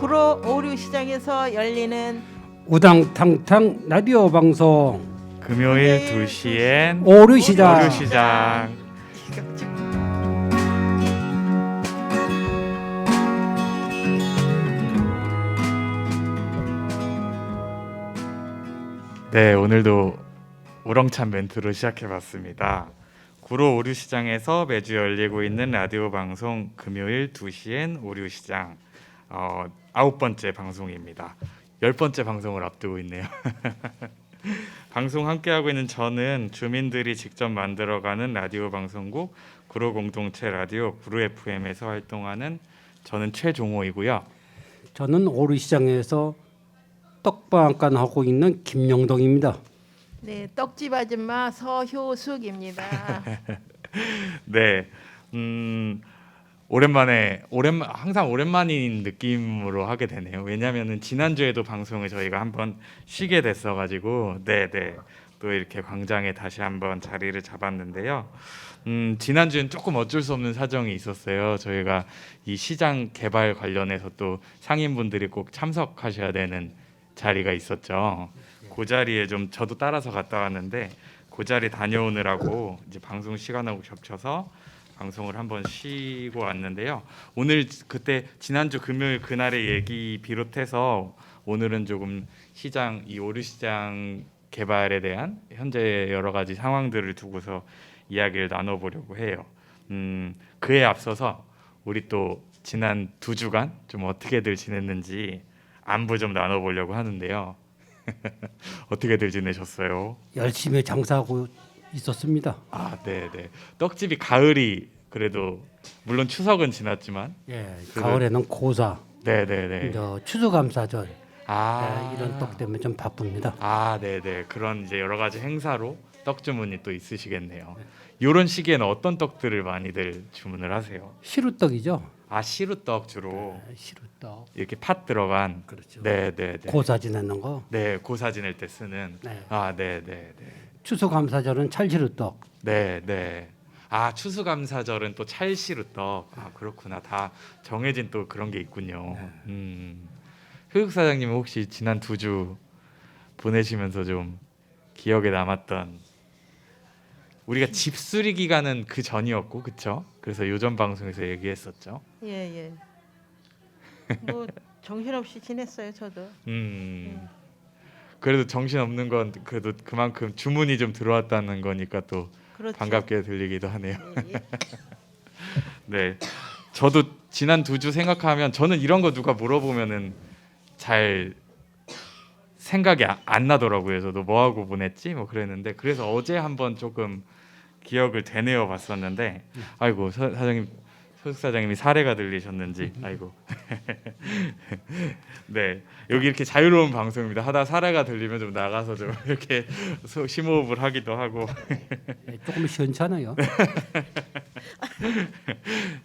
구로 오류 시장에서 열리는 우당탕탕 라디오 방송 금요일 2시엔 오류시장. 오류시장. 네, 오늘도 우렁찬 멘트로 시작해봤습니다. 구로 오류시장에서 매주 열리고 있는 라디오 방송 금요일 2시엔 오류시장 9번째 방송입니다. 10번째 방송을 앞두고 있네요. 방송 함께하고 있는 저는 주민들이 직접 만들어가는 라디오 방송국 구로 공동체 라디오 구로 FM에서 활동하는 저는 최종호이고요. 저는 오류시장에서 떡방앗간 하고 있는 김영동입니다. 네, 떡집 아줌마 서효숙입니다. 네, 항상 오랜만인 느낌으로 하게 되네요. 왜냐하면은 지난주에도 방송을 저희가 한번 쉬게 됐어가지고, 또 이렇게 광장에 다시 한번 자리를 잡았는데요. 지난주엔 조금 어쩔 수 없는 사정이 있었어요. 저희가 이 시장 개발 관련해서 또 상인분들이 꼭 참석하셔야 되는 자리가 있었죠. 그 자리에 좀 저도 따라서 갔다 왔는데 그 자리 다녀오느라고 이제 방송 시간하고 겹쳐서 방송을 한번 쉬고 왔는데요. 오늘 그때 지난주 금요일 그날의 얘기 비롯해서 오늘은 조금 시장 이 오류시장 개발에 대한 현재 여러 가지 상황들을 두고서 이야기를 나눠보려고 해요. 그에 앞서서 우리 또 지난 2주간 좀 어떻게들 지냈는지 안부 좀 나눠보려고 하는데요. 어떻게들 지내셨어요? 열심히 장사하고 있었습니다. 네. 떡집이 가을이 그래도 물론 추석은 지났지만 예, 가을에는 고사, 네네네. 추수감사절 아 이런 떡 때문에 좀 바쁩니다. 네네. 그런 이제 여러 가지 행사로 떡 주문이 또 있으시겠네요. 이런 시기에는 어떤 떡들을 많이들 주문을 하세요? 시루떡이죠. 시루떡 주로 시루떡. 이렇게 팥 들어간. 그렇죠. 네네네. 고사 지내는 거. 네, 고사 지낼 때 쓰는. 네. 네네네. 추수감사절은 찰시루떡. 네네. 추수감사절은 또 찰시루떡. 그렇구나. 다 정해진 또 그런 게 있군요. 효육 사장님은 혹시 지난 2주 보내시면서 좀 기억에 남았던 우리가 집수리 기간은 그 전이었고, 그렇죠? 그래서 요전 방송에서 얘기했었죠. 예. 뭐 정신없이 지냈어요, 저도. 그래도 정신 없는 건 그래도 그만큼 주문이 좀 들어왔다는 거니까 또 그렇죠. 반갑게 들리기도 하네요. 예. 네, 저도 지난 2주 생각하면 저는 이런 거 누가 물어보면은 잘 생각이 안 나더라고요. 저도 뭐 하고 보냈지 뭐 그랬는데 그래서 어제 한번 조금 기억을 되뇌어 봤었는데 아이고 사장님 소속 사장님이 사례가 들리셨는지 아이고 네 여기 이렇게 자유로운 방송입니다. 하다 사례가 들리면 좀 나가서 좀 이렇게 심호흡을 하기도 하고 조금 시원찮아요.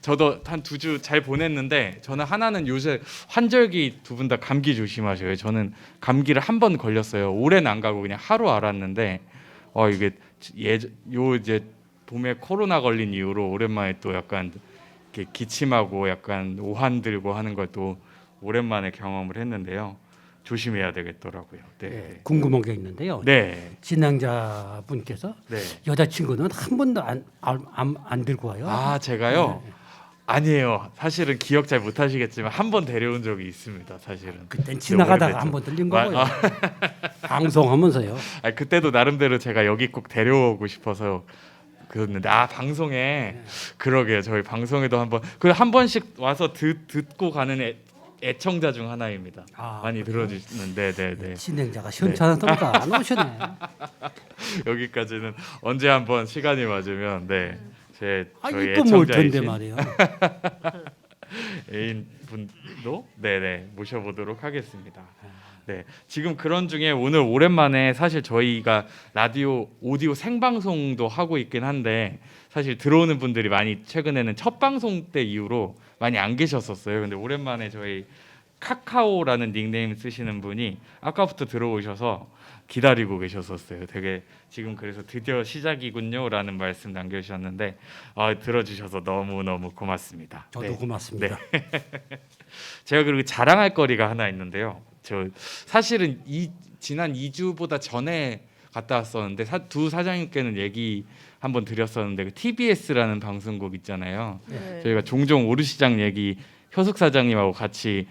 저도 한 2주 잘 보냈는데 저는 하나는 요새 환절기 두 분 다 감기 조심하셔요. 저는 감기를 한 번 걸렸어요. 오래는 안 가고 그냥 하루 앓았는데 이게 이제 봄에 코로나 걸린 이후로 오랜만에 또 약간 이렇게 기침하고 약간 오한 들고 하는 걸 또 오랜만에 경험을 했는데요. 조심해야 되겠더라고요. 네. 예, 궁금한 게 있는데요. 네. 진행자분께서 네. 여자친구는 한 번도 안 들고 와요. 제가요? 네. 아니에요. 사실은 기억 잘 못하시겠지만 한 번 데려온 적이 있습니다. 사실은. 그땐 지나가다가 오래됐죠. 한 번 들린 거고요. 방송하면서요. 그때도 나름대로 제가 여기 꼭 데려오고 싶어서 그랬는데 방송에 그러게요. 저희 방송에도 한 번씩 와서 듣고 가는 애청자 중 하나입니다. 많이 들어주시는. 네네네. 진행자가 시원찮았던가 안 오시네. 여기까지는 언제 한번 시간이 맞으면 저희 이쁜 뭘 텐데 애청자이신 말이에요. 애인분도 모셔보도록 하겠습니다. 네, 지금 그런 중에 오늘 오랜만에 사실 저희가 라디오 오디오 생방송도 하고 있긴 한데 사실 들어오는 분들이 많이 최근에는 첫 방송 때 이후로 많이 안 계셨었어요. 근데 오랜만에 저희 카카오라는 닉네임 쓰시는 분이 아까부터 들어오셔서 기다리고 계셨었어요. 되게 지금 그래서 드디어 시작이군요라는 말씀 남겨주셨는데 들어주셔서 너무 고맙습니다. 저도 고맙습니다. 제가 그리고 자랑할 거리가 하나 있는데요. 저 사실은 지난 2주보다 전에 갔다 왔었는데 두 사장님께는 얘기 한번 드렸었는데 그 TBS라는 방송국 있잖아요. 네. 저희가 종종 오르시장 얘기 효숙 사장님하고 같이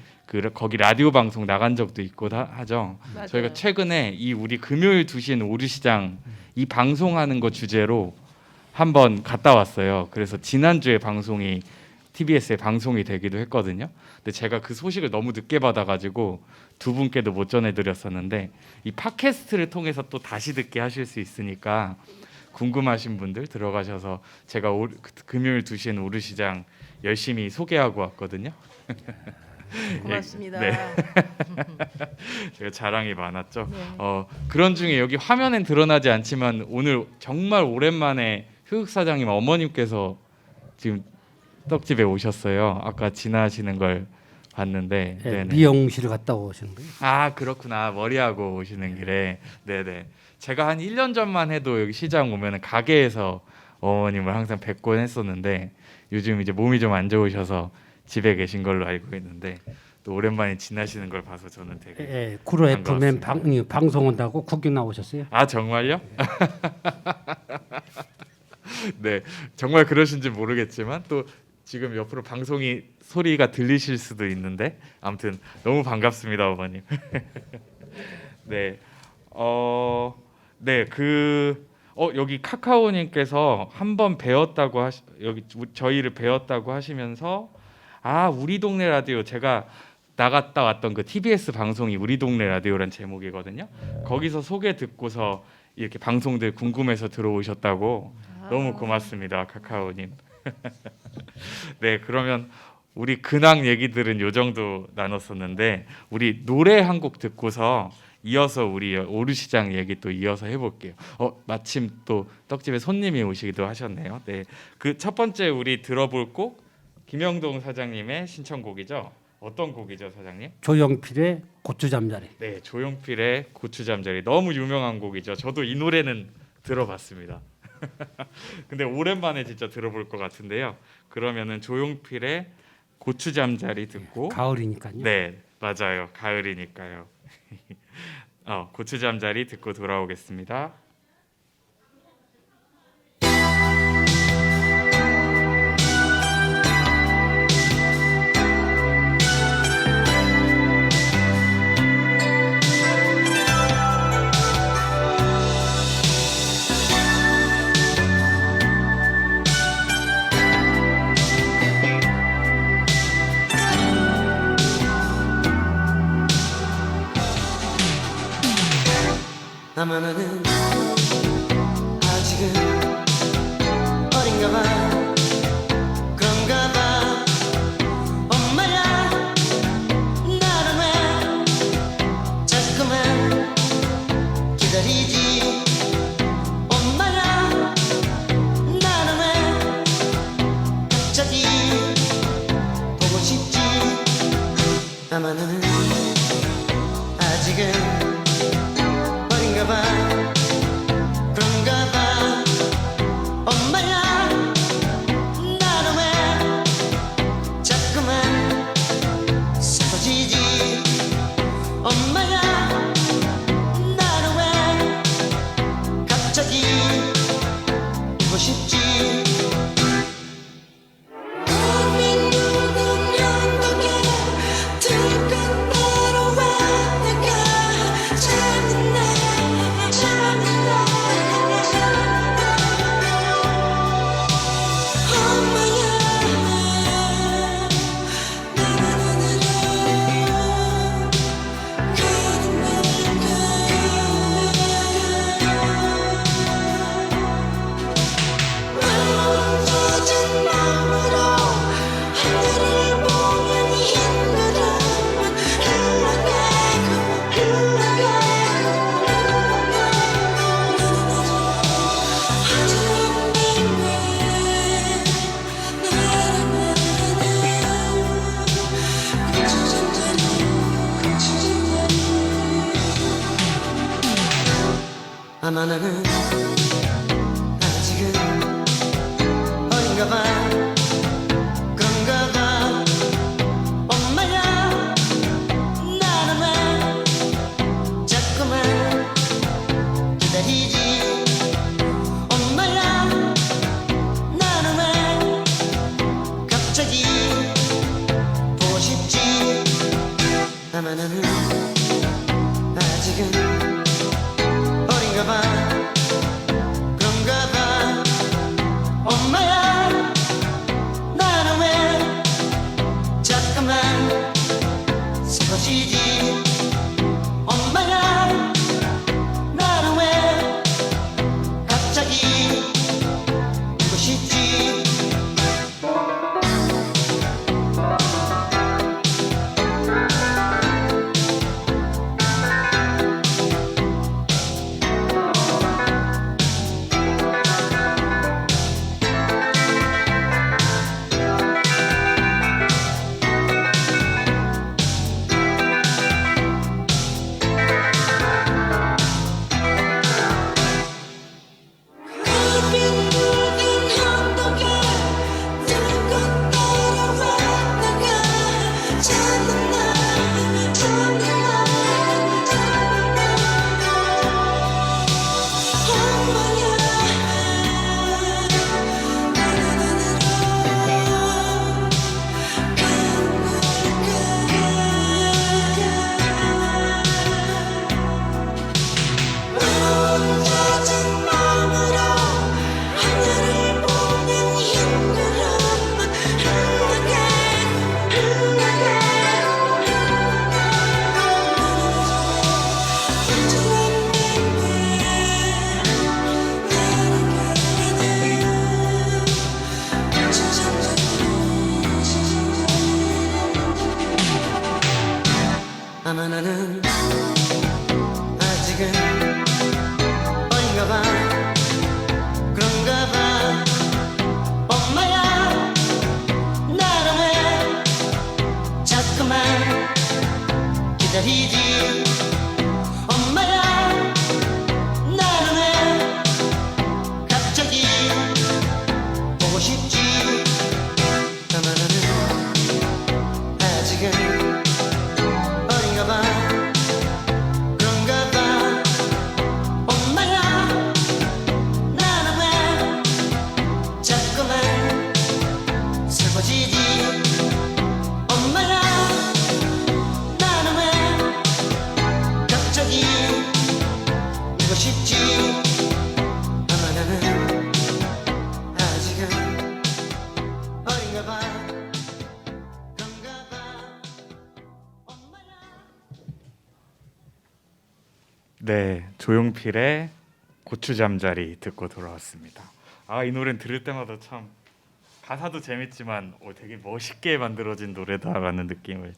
거기 라디오 방송 나간 적도 있고 하죠. 맞아요. 저희가 최근에 이 우리 금요일 2시에는 오르시장 이 방송하는 거 주제로 한번 갔다 왔어요. 그래서 지난주에 방송이 TBS에 방송이 되기도 했거든요. 근데 제가 그 소식을 너무 늦게 받아가지고 두 분께도 못 전해드렸었는데 이 팟캐스트를 통해서 또 다시 듣게 하실 수 있으니까 궁금하신 분들 들어가셔서 제가 금요일 2시에는 오르시장 열심히 소개하고 왔거든요. 고맙습니다. 네. 제가 자랑이 많았죠. 네. 그런 중에 여기 화면엔 드러나지 않지만 오늘 정말 오랜만에 효육 사장님 어머님께서 지금 떡집에 오셨어요. 아까 지나시는 걸 봤는데 네, 네네. 미용실을 갔다 오시는 거예요? 아 그렇구나. 머리하고 오시는 길에 네네. 제가 한 1년 전만 해도 여기 시장 오면은 가게에서 어머님을 항상 뵙곤 했었는데 요즘 이제 몸이 좀 안 좋으셔서 집에 계신 걸로 알고 있는데 또 오랜만에 지나시는 걸 봐서 저는 되게 예, 구로 FM 반갑습니다. 방송 온다고 구경 나오셨어요? 아 정말요? 네 정말 그러신지 모르겠지만 또 지금 옆으로 방송이 소리가 들리실 수도 있는데 아무튼 너무 반갑습니다 어머님. 네, 여기 카카오님께서 한번 배웠다고 여기 저희를 배웠다고 하시면서 우리 동네 라디오 제가 나갔다 왔던 그 TBS 방송이 우리 동네 라디오란 제목이거든요. 거기서 소개 듣고서 이렇게 방송들 궁금해서 들어오셨다고 너무 고맙습니다 카카오님. 네 그러면 우리 근황 얘기들은 요 정도 나눴었는데 우리 노래 한 곡 듣고서 이어서 우리 오르시장 얘기 또 이어서 해볼게요. 마침 또 떡집에 손님이 오시기도 하셨네요. 네, 그 첫 번째 우리 들어볼 곡 김영동 사장님의 신청곡이죠. 어떤 곡이죠, 사장님? 조용필의 고추잠자리. 네, 조용필의 고추잠자리 너무 유명한 곡이죠. 저도 이 노래는 들어봤습니다. 근데 오랜만에 진짜 들어볼 것 같은데요. 그러면은 조용필의 고추잠자리 듣고 가을이니까요. 네, 맞아요. 가을이니까요. 고추잠자리 듣고 돌아오겠습니다. 나만은 아직은 어린가 봐 그런가 봐 엄마야 나를 왜 자꾸만 기다리지 엄마야 나를 왜 갑자기 보고 싶지 나만은 아직은 그런가 봐 엄마야 나를 왜 자꾸만 슬퍼지지 엄마야 나를 왜 갑자기 보고 싶지 어린 눈은 연덕에 들뜬 대로 왜 내가 찾는 아마 나는 아직은 어린가 봐 그런가 봐 엄마야 아마 나는 아직은 어린가 봐 그런가 봐 엄마야 나는 왜 자꾸만 슬퍼지지 엄마야 나는 왜 갑자기 울고 싶지 붉은 붉은 언덕에 들고 따라왔다가 찾는 날 찾는 날 엄마야 젖은 마음으로 하늘을 보면 힘들어 아마 나는 아직은 어린가 봐 그런가 봐 엄마야 나는 왜 자꾸만 기다리지 엄마야 나는 왜 갑자기 보고 싶지 아마 나는 아직은 어린가 봐 그런가 봐 엄마야 나는 왜 자꾸만 슬퍼지지 엄마야 나는 왜 갑자기 울고 싶지 아마 나는 아직은 어린가 봐 그런가 봐 엄마야 네, 조용필의 고추잠자리 듣고 돌아왔습니다. 아, 이 노래는 들을 때마다 참 가사도 재밌지만 되게 멋있게 만들어진 노래다라는 느낌을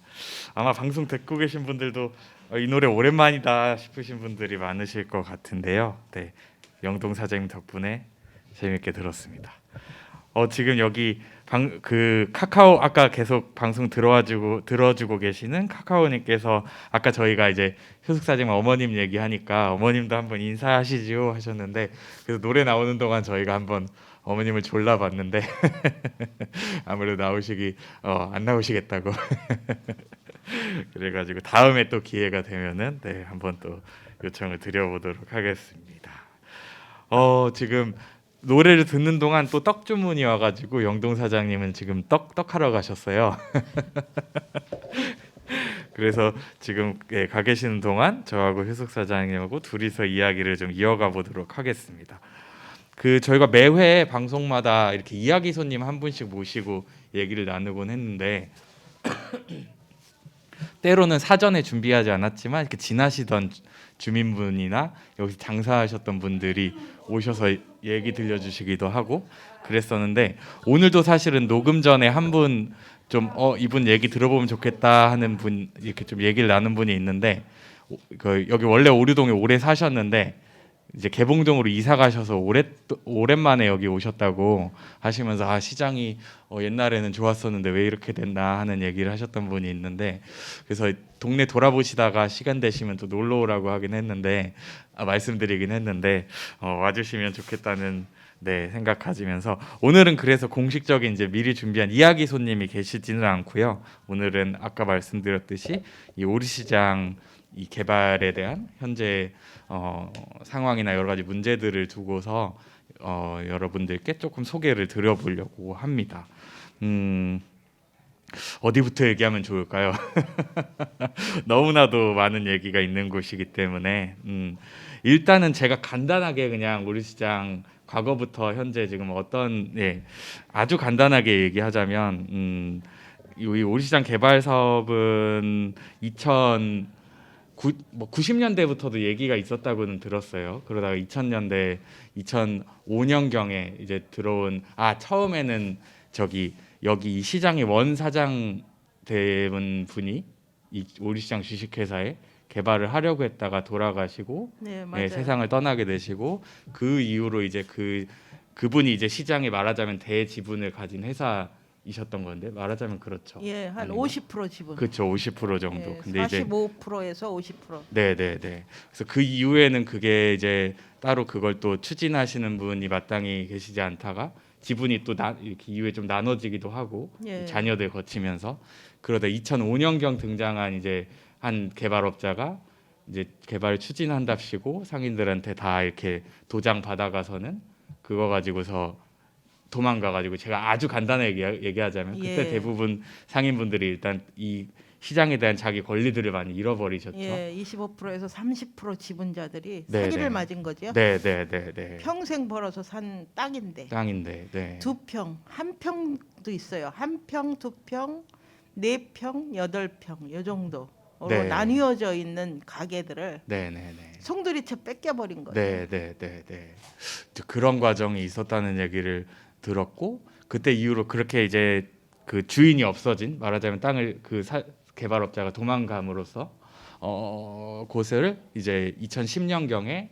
아마 방송 듣고 계신 분들도 이 노래 오랜만이다 싶으신 분들이 많으실 것 같은데요. 네, 영동 사장님 덕분에 재밌게 들었습니다. 지금 여기 그 카카오 아까 계속 방송 들어주고 계시는 카카오님께서 아까 저희가 이제 효숙사장 어머님 얘기하니까 어머님도 한번 인사하시죠 하셨는데 그래서 노래 나오는 동안 저희가 한번 어머님을 졸라봤는데 아무래도 안 나오시겠다고 그래가지고 다음에 또 기회가 되면은 네 한번 또 요청을 드려보도록 하겠습니다. 지금 노래를 듣는 동안 또 떡 주문이 와가지고 영동 사장님은 지금 떡 하러 가셨어요. 그래서 지금 가 계시는 동안 저하고 효숙 사장님하고 둘이서 이야기를 좀 이어가 보도록 하겠습니다. 저희가 매회 방송마다 이렇게 이야기 손님 한 분씩 모시고 얘기를 나누곤 했는데 때로는 사전에 준비하지 않았지만 이렇게 지나시던 주민분이나 여기서 장사하셨던 분들이 오셔서 얘기 들려주시기도 하고 그랬었는데 오늘도 사실은 녹음 전에 한 분 좀 이분 얘기 들어보면 좋겠다 하는 분 이렇게 좀 얘기를 나눈 분이 있는데 여기 원래 오류동에 오래 사셨는데 이제 개봉동으로 이사 가셔서 오랜만에 여기 오셨다고 하시면서 시장이 옛날에는 좋았었는데 왜 이렇게 됐나 하는 얘기를 하셨던 분이 있는데 그래서 동네 돌아보시다가 시간 되시면 또 놀러 오라고 하긴 했는데 말씀드리긴 했는데 와주시면 좋겠다는 생각 가지면서 오늘은 그래서 공식적인 이제 미리 준비한 이야기 손님이 계시지는 않고요. 오늘은 아까 말씀드렸듯이 이 오리시장 이 개발에 대한 현재 상황이나 여러 가지 문제들을 두고서 여러분들께 조금 소개를 드려보려고 합니다. 어디부터 얘기하면 좋을까요? 너무나도 많은 얘기가 있는 곳이기 때문에 일단은 제가 간단하게 그냥 우리시장 과거부터 현재 지금 어떤 아주 간단하게 얘기하자면 이 우리시장 개발 사업은 90년대부터도 얘기가 있었다고는 들었어요. 그러다가 2000년대, 2005년 경에 이제 들어온 처음에는 여기 이 시장의 원 사장 된 분이 이 우리시장 주식회사에 개발을 하려고 했다가 돌아가시고 네, 맞아요. 세상을 떠나게 되시고 그 이후로 이제 그분이 이제 시장에 말하자면 대지분을 가진 회사이셨던 건데 말하자면 그렇죠. 예, 한 아닌가? 50% 지분. 그렇죠. 50% 정도. 예, 근데 이제 45%에서 50%. 네네네. 그래서 그 이후에는 그게 이제 따로 그걸 또 추진하시는 분이 마땅히 계시지 않다가 지분이 또 이렇게 이후에 좀 나눠지기도 하고 예. 자녀들 거치면서 그러다 2005년경 등장한 이제 한 개발업자가 이제 개발을 추진한답시고 상인들한테 다 이렇게 도장 받아가서는 그거 가지고서 도망가가지고 제가 아주 간단하게 얘기하자면 그때 예. 대부분 상인분들이 일단 이 시장에 대한 자기 권리들을 많이 잃어버리셨죠. 예, 25%에서 30% 지분자들이 네, 사기를 네. 맞은 거죠. 네네네네. 평생 벌어서 산 땅인데 땅인데. 네. 2평, 1평도 있어요. 1평, 2평, 4평, 8평 요 정도로 네. 나뉘어져 있는 가게들을 네네네. 송두리째 뺏겨버린 거죠. 네네네네. 그런 과정이 있었다는 얘기를 들었고 그때 이후로 그렇게 이제 그 주인이 없어진 말하자면 땅을 개발업자가 도망감으로써 곳을 이제 2010년 경에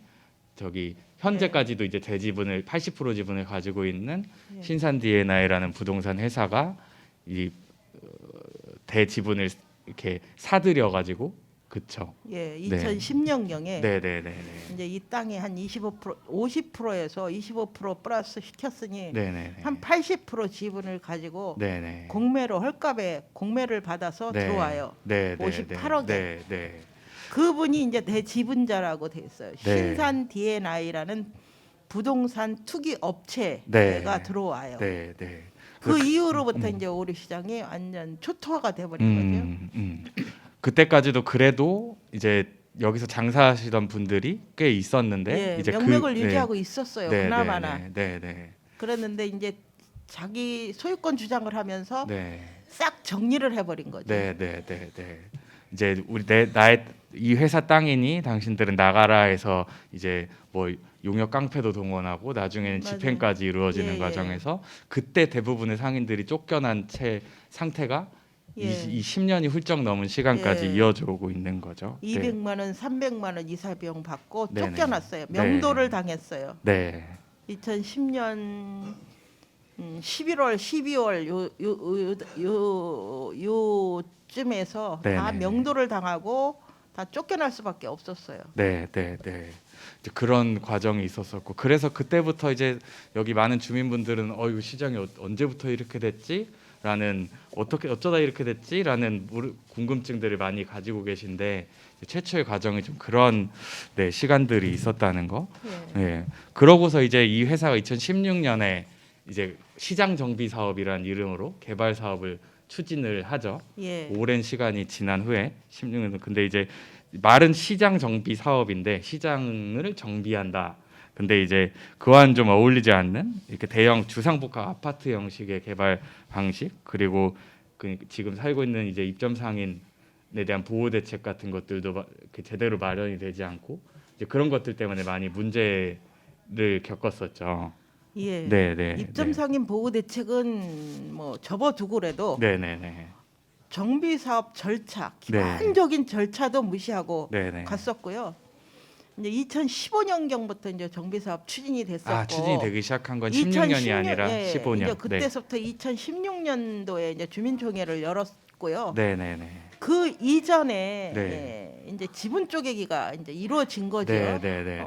현재까지도 이제 대지분을 80% 지분을 가지고 있는 예. 신산 D&I라는 부동산 회사가 이 대지분을 이렇게 사들여 가지고 그쵸. 예, 네. 2010년경에 네네네네. 이제 이 땅에 한 25%, 50%에서 25% 플러스 시켰으니 네네. 한 80% 지분을 가지고 네네. 공매로 헐값에 공매를 받아서 네. 들어와요. 네, 58억 에. 네, 네. 그분이 이제 대지분자라고 돼 있어요. 네. 신산 D&I라는 부동산 투기 업체가 네. 들어와요. 네, 네. 그 이후로부터 이제 오류 시장이 완전 초토화가 돼버린 거죠. 그때까지도 그래도 이제 여기서 장사하시던 분들이 꽤 있었는데 예, 이제 명맥을 유지하고 있었어요. 네, 그나마나. 네, 네, 그랬는데 이제 자기 소유권 주장을 하면서 네, 싹 정리를 해버린 거죠. 네, 네, 네, 네. 이제 이 회사 땅이니 당신들은 나가라 해서 이제 뭐 용역 깡패도 동원하고 나중에는 맞아요. 집행까지 이루어지는 예, 과정에서 그때 대부분의 상인들이 쫓겨난 상태가 예. 이 10년이 훌쩍 넘은 시간까지 예. 이어져 오고 있는 거죠. 200만 원, 300만 원 이사 비용 받고 네네. 쫓겨났어요. 네. 명도를 당했어요. 네. 2010년 11월, 12월 요쯤에서 다 네네네. 명도를 당하고 다 쫓겨날 수밖에 없었어요. 네, 네, 네. 이제 그런 과정이 있었었고 그래서 그때부터 이제 여기 많은 주민분들은 이거 시장이 언제부터 이렇게 됐지?라는 어쩌다 이렇게 됐지?라는 궁금증들을 많이 가지고 계신데 최초의 과정이 좀 그런 시간들이 있었다는 거. 예. 예. 그러고서 이제 이 회사가 2016년에 이제 시장 정비 사업이라는 이름으로 개발 사업을 추진을 하죠. 예. 오랜 시간이 지난 후에 16년 근데 이제 말은 시장 정비 사업인데 시장을 정비한다. 근데 이제 그와는 좀 어울리지 않는 이렇게 대형 주상복합 아파트 형식의 개발 방식 그리고 지금 살고 있는 이제 입점 상인에 대한 보호 대책 같은 것들도 제대로 마련이 되지 않고 이제 그런 것들 때문에 많이 문제를 겪었었죠. 예. 네, 네. 입점 상인 보호 대책은 뭐 접어두고라도 네, 네, 네. 정비 사업 절차, 네. 기본적인 절차도 무시하고 네, 네. 갔었고요. 이제 2015년경부터 이제 정비 사업 추진이 됐었고 추진이 되기 시작한 건 16년이 아니라 예, 15년. 이제 그때서부터 2016년도에 이제 주민총회를 열었고요. 네, 네, 네. 그 이전에 네. 이제 지분 쪼개기가 이제 이루어진 거죠. 네, 네, 네,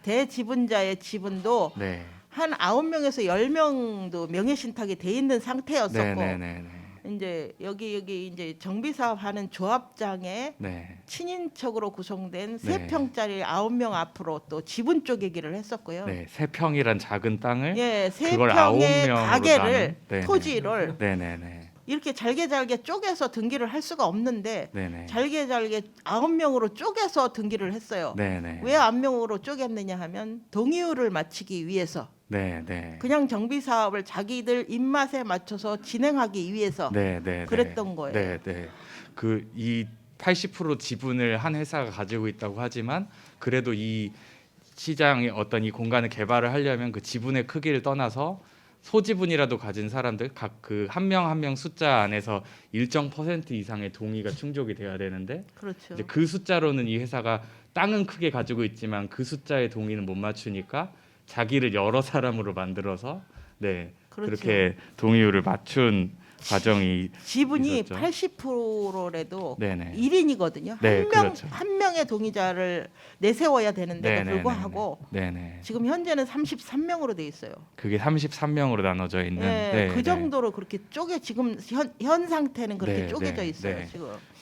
대지분자의 지분도 네. 한 9명에서 10명도 명예신탁이 돼 있는 상태였었고 네, 네, 네, 네. 이제 여기 이제 정비 사업하는 조합장에 네. 친인척으로 구성된 네. 3평짜리 9명 앞으로 또 지분 쪼개기를 했었고요. 네, 3평이란 작은 땅을 예, 그걸 3평의 9명으로 가게를 나눈? 네, 토지를 네, 네, 네. 이렇게 잘게 쪼개서 등기를 할 수가 없는데 네네. 잘게 9명으로 쪼개서 등기를 했어요. 네네. 왜 9명으로 쪼갰느냐 하면 동의율을 맞추기 위해서 네네. 그냥 정비 사업을 자기들 입맛에 맞춰서 진행하기 위해서 네네. 그랬던 거예요. 네네. 그 이 80% 지분을 한 회사가 가지고 있다고 하지만 그래도 이 시장의 어떤 이 공간을 개발을 하려면 그 지분의 크기를 떠나서 소지분이라도 가진 사람들 각 그 한 명 한 명 숫자 안에서 일정 퍼센트 이상의 동의가 충족이 돼야 되는데 그렇죠. 이제 그 숫자로는 이 회사가 땅은 크게 가지고 있지만 그 숫자의 동의는 못 맞추니까 자기를 여러 사람으로 만들어서 네 그렇죠. 그렇게 동의율을 맞춘 과정이 지분이 있었죠. 80%래도 네네. 1인이거든요. 네, 그렇죠. 한 명의 동의자를 내세워야 되는데도 네네네네. 불구하고 네네. 지금 현재는 33명으로 돼 있어요. 그게 33명으로 나눠져 있는 네, 네, 그 네. 정도로 그렇게 지금 현 상태는 그렇게 네, 쪼개져 네, 있어요. 네.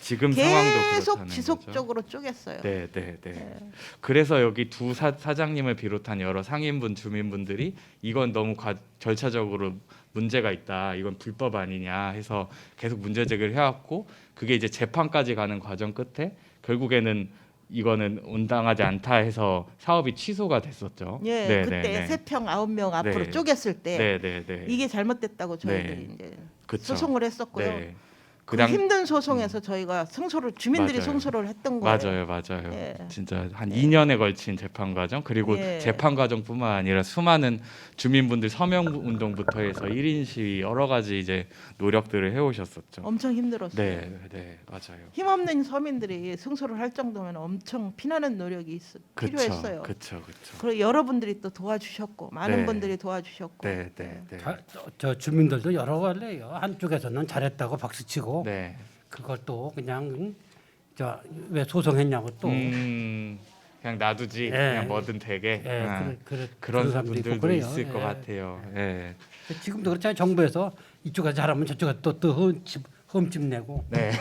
지금 상황도 계속 그렇다는 지속적으로 쪼갰어요. 거죠. 네, 네, 네. 네. 그래서 여기 두 사장님을 비롯한 여러 상인분, 주민분들이 이건 너무 절차적으로 문제가 있다. 이건 불법 아니냐 해서 계속 문제 제기를 해왔고 그게 이제 재판까지 가는 과정 끝에 결국에는 이거는 온당하지 않다 해서 사업이 취소가 됐었죠. 예, 네, 그때 네, 네. 3평 9명 앞으로 네. 쪼갰을 때 네, 네, 네. 이게 잘못됐다고 저희들이 네. 이제 그쵸. 소송을 했었고요. 네. 그 그당 힘든 소송에서 저희가 주민들이 맞아요. 승소를 했던 거예요. 맞아요. 예. 진짜 한 2년에 걸친 재판 과정 그리고 예. 재판 과정뿐만 아니라 수많은 주민분들 서명 운동부터 해서 1인 시위 여러 가지 이제 노력들을 해오셨었죠. 엄청 힘들었어요. 네, 네, 맞아요. 힘없는 서민들이 승소를 할 정도면 엄청 피나는 노력이 필요했어요. 그렇죠. 그리고 여러분들이 또 도와주셨고 많은 네. 분들이 도와주셨고 네. 저 주민들도 여러 갈래요. 한쪽에서는 잘했다고 박수치고 네. 그걸 또 그냥 저 왜 소송했냐고 또 그냥 놔두지 예. 그냥 뭐든 되게 그런 사람도 있고 분들도 그래요. 있을 것 예. 같아요. 예. 지금도 그렇잖아요. 정부에서 이쪽에서 잘하면 저쪽에 또 흠집 내고. 네.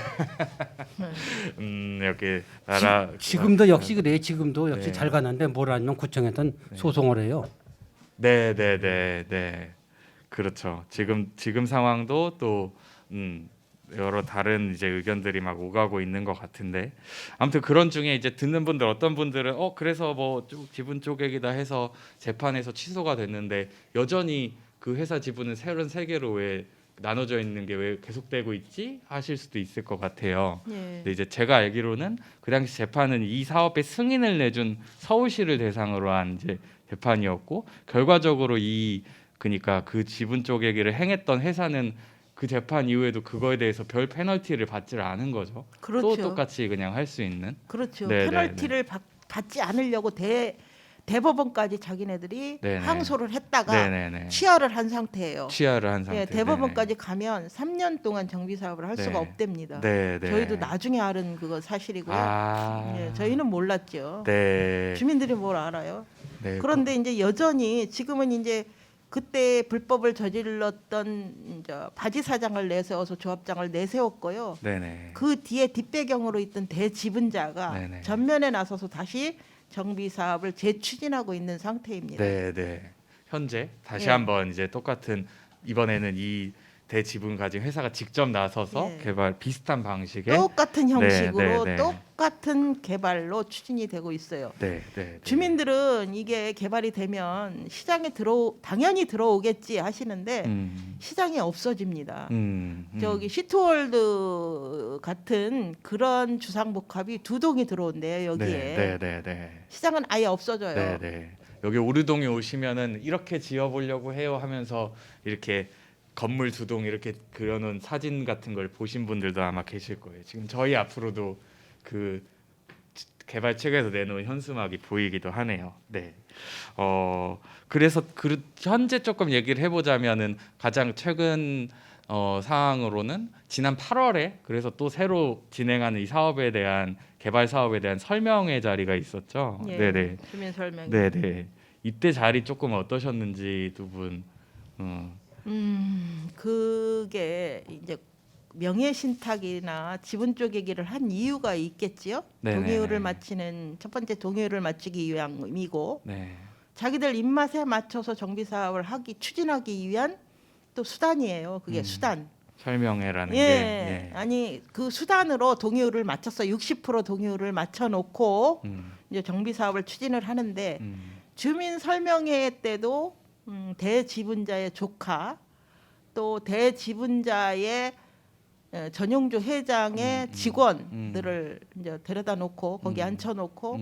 여기 나라 지금도 역시 그래요. 지금도 역시 네. 잘 가는데 뭘 아니면 구청에선 소송을 해요. 네. 그렇죠. 지금 상황도 또 여러 다른 이제 의견들이 막 오가고 있는 것 같은데 아무튼 그런 중에 이제 듣는 분들 어떤 분들은 그래서 뭐 지분 쪼개기다 해서 재판에서 취소가 됐는데 여전히 그 회사 지분은 33개로 왜 나눠져 있는 게 왜 계속되고 있지 하실 수도 있을 것 같아요. 예. 근데 이제 제가 알기로는 그 당시 재판은 이 사업의 승인을 내준 서울시를 대상으로 한 이제 재판이었고 결과적으로 그러니까 그 지분 쪼개기를 행했던 회사는 그 재판 이후에도 그거에 대해서 별 페널티를 받지를 않은 거죠. 그렇죠. 또 똑같이 그냥 할 수 있는. 그렇죠. 네, 페널티를 받지 않으려고 대법원까지 자기네들이 네네. 항소를 했다가 네네네. 취하를 한 상태예요. 취하를 한 상태. 예, 대법원까지 가면 3년 동안 정비 사업을 할 네. 수가 없답니다. 네. 저희도 나중에 알은 그거 사실이고요. 예, 저희는 몰랐죠. 네. 주민들이 뭘 알아요? 네. 그런데 이제 여전히 지금은 이제 그때 불법을 저질렀던 이제 바지 사장을 내세워서 조합장을 내세웠고요. 네네. 그 뒤에 뒷배경으로 있던 대지분자가 네네. 전면에 나서서 다시 정비 사업을 재추진하고 있는 상태입니다. 네. 현재 다시 예. 한번 이제 똑같은 이번에는 이 대지분 가진 회사가 직접 나서서 예. 개발 비슷한 방식의 똑같은 형식으로 네. 똑같은 개발로 추진이 되고 있어요. 네. 주민들은 이게 개발이 되면 시장에 당연히 들어오겠지 하시는데 시장이 없어집니다. 저기 시트월드 같은 그런 주상복합이 2동이 들어온대요 여기에. 네. 시장은 아예 없어져요. 네. 여기 오르동에 오시면은 이렇게 지어보려고 해요 하면서 이렇게 건물 2동 이렇게 그려놓은 사진 같은 걸 보신 분들도 아마 계실 거예요. 지금 저희 앞으로도 그 개발 측에서 내놓은 현수막이 보이기도 하네요. 네. 그래서 현재 조금 얘기를 해보자면은 가장 최근 사항으로는 지난 8월에 그래서 또 새로 진행하는 이 사업에 대한 개발 사업에 대한 설명회 자리가 있었죠. 예, 네네. 주민 설명. 네네. 이때 자리 조금 어떠셨는지 두 분. 그게 이제 명예신탁이나 지분 쪼개기를 한 이유가 있겠지요. 네네. 동의율을 맞추는 첫 번째 동의율을 맞추기 위함이고 네. 자기들 입맛에 맞춰서 정비 사업을 추진하기 위한 또 수단이에요. 그게 수단. 설명회라는 예. 게 예. 아니 그 수단으로 동의율을 맞췄어. 60% 동의율을 맞춰 놓고 이제 정비 사업을 추진을 하는데 주민 설명회 때도 대지분자의 조카 또 대지분자의 전용조 회장의 직원들을 이제 데려다 놓고 거기 앉혀 놓고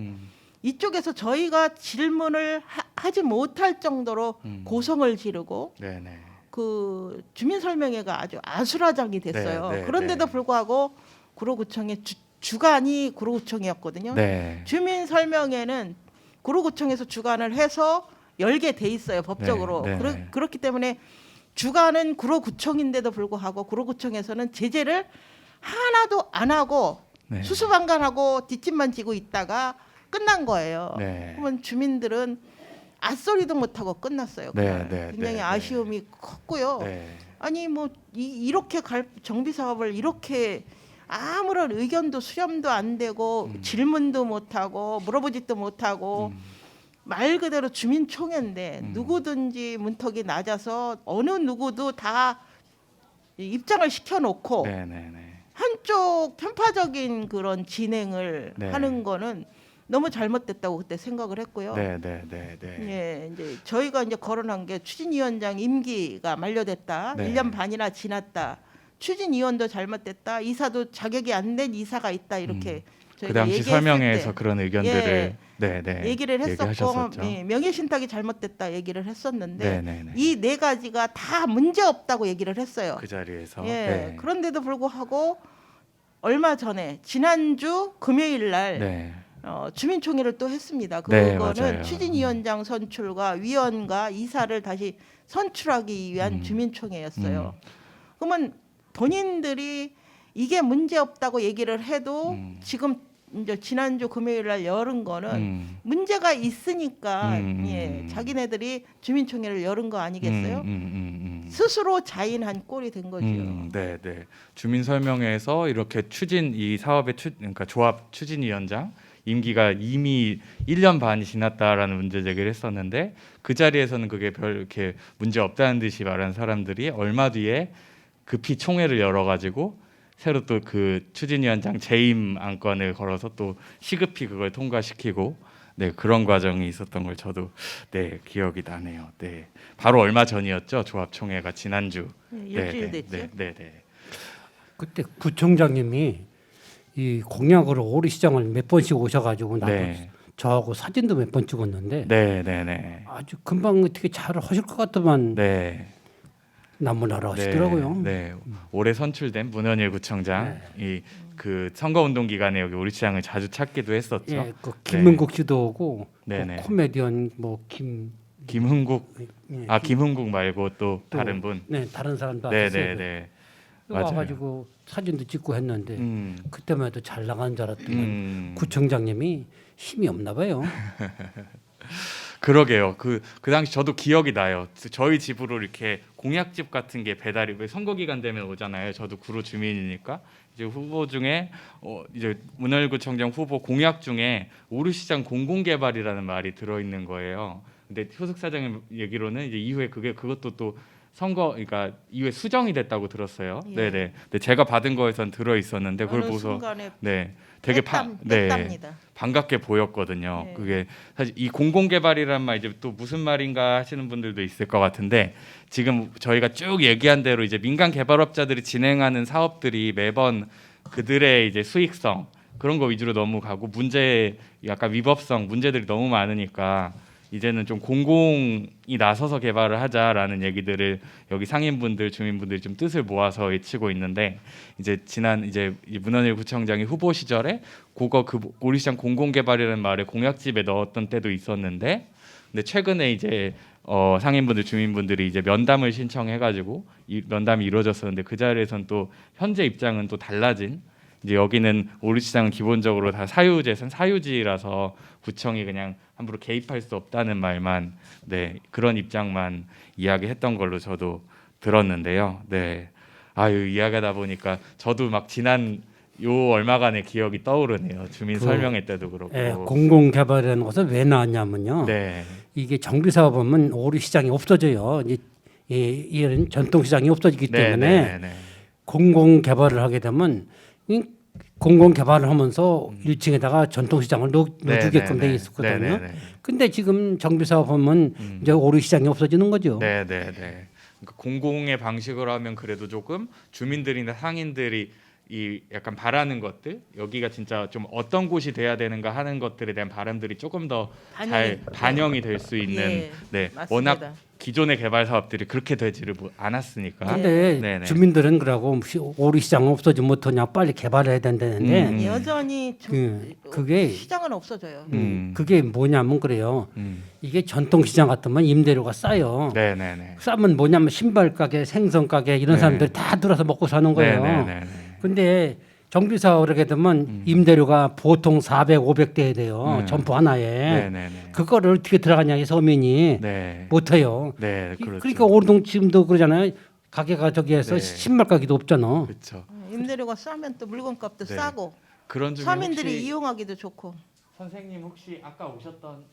이쪽에서 저희가 질문을 하지 못할 정도로 고성을 지르고 네네. 그 주민 설명회가 아주 아수라장이 됐어요. 네, 네, 그런데도 네. 불구하고 구로구청의 주관이 구로구청이었거든요. 네. 주민 설명회는 구로구청에서 주관을 해서 열게 돼 있어요 법적으로. 네, 네. 그렇기 때문에 주관은 구로구청인데도 불구하고 구로구청에서는 제재를 하나도 안 하고 네. 수수방관하고 뒷짐만 지고 있다가 끝난 거예요. 네. 그러면 주민들은 앗소리도 못하고 끝났어요. 네, 그날. 네, 굉장히 네, 아쉬움이 컸고요. 네. 아니 뭐 이렇게 정비 사업을 이렇게 아무런 의견도 수렴도 안 되고 질문도 못 하고 물어보지도 못하고 말 그대로 주민총회인데 누구든지 문턱이 낮아서 어느 누구도 다 입장을 시켜놓고 네네네. 한쪽 편파적인 그런 진행을 네. 하는 거는 너무 잘못됐다고 그때 생각을 했고요. 네네네. 예, 이제 저희가 이제 거론한 게 추진위원장 임기가 만료됐다. 네. 1년 반이나 지났다. 추진위원도 잘못됐다. 이사도 자격이 안 된 이사가 있다. 이렇게 그 저희가 당시 얘기했을 설명회에서 때 그런 의견들을 네네 얘기를 했었고 얘기하셨었죠. 예, 명예신탁이 잘못됐다 얘기를 했었는데 네네네. 이 네 가지가 다 문제 없다고 얘기를 했어요. 그 자리에서 예, 네. 그런데도 불구하고 얼마 전에 지난주 금요일 날 네. 주민총회를 또 했습니다. 네, 그거는 맞아요. 추진위원장 선출과 위원과 이사를 다시 선출하기 위한 주민총회였어요. 그러면 본인들이 이게 문제 없다고 얘기를 해도 지금 이제 지난주 금요일 날 열은 거는 문제가 있으니까 예, 자기네들이 주민총회를 열은 거 아니겠어요? 스스로 자인한 꼴이 된 거죠. 네, 네. 주민 설명회에서 이렇게 이 사업의 그러니까 조합 추진위원장 임기가 이미 1년 반이 지났다라는 문제 제기를 했었는데 그 자리에서는 그게 별 이렇게 문제 없다는 듯이 말한 사람들이 얼마 뒤에 급히 총회를 열어가지고 새로 또 그 추진위원장 재임 안건을 걸어서 또 시급히 그걸 통과시키고 네 그런 과정이 있었던 걸 저도 네 기억이 나네요. 네 바로 얼마 전이었죠 조합 총회가 지난주. 일주일 됐죠. 네. 그때 구청장님이 이 공약으로 오리시장을 몇 번씩 오셔가지고 나도 네. 저하고 사진도 몇 번 찍었는데 네. 아주 금방 어떻게 잘 하실 것 같더만 네. 난무나라 하시더라고요. 네. 올해 선출된 문현일 구청장 네. 그 선거 운동 기간에 여기 우리시장을 자주 찾기도 했었죠. 예, 그 김문국 씨도 오고 네네. 그 코미디언 뭐 김흥국 예, 김흥국 말고 또 또, 다른 분. 네, 다른 사람도 왔어요. 네. 와가지고 사진도 찍고 했는데 그때만 해도 잘 나가는 줄 알았더니 구청장님이 힘이 없나 봐요. 그러게요. 그 당시 저도 기억이 나요. 저희 집으로 이렇게 공약집 같은 게 배달이 왜 선거 기간 되면 오잖아요. 저도 구로 주민이니까 이제 후보 중에 이제 문화일구청장 후보 공약 중에 오르시장 공공개발이라는 말이 들어 있는 거예요. 근데 효숙 사장님 얘기로는 이제 이후에 그것도 또 선거 그러니까 이후에 수정이 됐다고 들었어요. 예. 네네. 근데 제가 받은 거에선 들어 있었는데 그걸 어느 보고서 순간에 네 되게 뺐답니다. 반갑게 보였거든요. 네. 그게 사실 이 공공개발이란 말 이제 또 무슨 말인가 하시는 분들도 있을 것 같은데 지금 저희가 쭉 얘기한 대로 이제 민간 개발업자들이 진행하는 사업들이 매번 그들의 이제 수익성 그런 거 위주로 너무 가고 약간 위법성 문제들이 너무 많으니까 이제는 좀 공공이 나서서 개발을 하자라는 얘기들을 여기 상인분들 주민분들이 좀 뜻을 모아서 외치고 있는데 이제 지난 이제 문헌일 구청장이 후보 시절에 그거 그 오리시장 공공개발이라는 말을 공약집에 넣었던 때도 있었는데 근데 최근에 이제 상인분들 주민분들이 이제 면담을 신청해가지고 이 면담이 이루어졌었는데 그 자리에서는 또 현재 입장은 또 달라진 이제 여기는 오리시장은 기본적으로 다 사유재산 사유지라서 구청이 그냥 함부로 개입할 수 없다는 말만 네 그런 입장만 이야기했던 걸로 저도 들었는데요. 네 아유 이야기하다 보니까 저도 막 지난 요 얼마간의 기억이 떠오르네요. 주민 설명회 때도 그렇고. 예, 공공개발이라는 것은 왜 나왔냐면요. 네. 이게 정비사업하면 오리시장이 없어져요. 이런 전통시장이 없어지기 때문에 네. 공공 개발을 하게 되면 이 공공 개발을 하면서 1층에다가 전통시장을 넣어주게끔 돼 있었거든요. 네네네. 근데 지금 정비사업 하면 이제 오류시장이 없어지는 거죠. 네네네. 그러니까 공공의 방식으로 하면 그래도 조금 주민들이나 상인들이 이 약간 바라는 것들, 여기가 진짜 좀 어떤 곳이 돼야 되는가 하는 것들에 대한 바람들이 조금 더 잘 반영이 될 수 있는 예, 네, 맞습니다. 워낙 기존의 개발 사업들이 그렇게 되지를 않았으니까. 근데 네네. 주민들은 그러고 오류시장 없어지면 못하냐 빨리 개발해야 된다는데 여전히 그게 시장은 없어져요. 그게 뭐냐면 그래요. 이게 전통시장 같으면 임대료가 싸요. 네네네. 싸면 뭐냐면 신발 가게, 생선 가게 이런 사람들이 다 들어서 먹고 사는 거예요. 네네네. 근데 정비사업을 하게 되면 임대료가 보통 400, 500 돼야 돼요. 점포 하나에. 네네네. 그거를 어떻게 들어가냐 이 서민이 네. 못해요. 네, 그렇죠. 그러니까 오르동 지금도 그러잖아요. 가게가 저기에서 네. 신발 가게도 없잖아. 그렇죠. 임대료가 싸면 또 물건값도 네. 싸고 그런 중에 서민들이 혹시 이용하기도 좋고. 선생님 혹시 아까 오셨던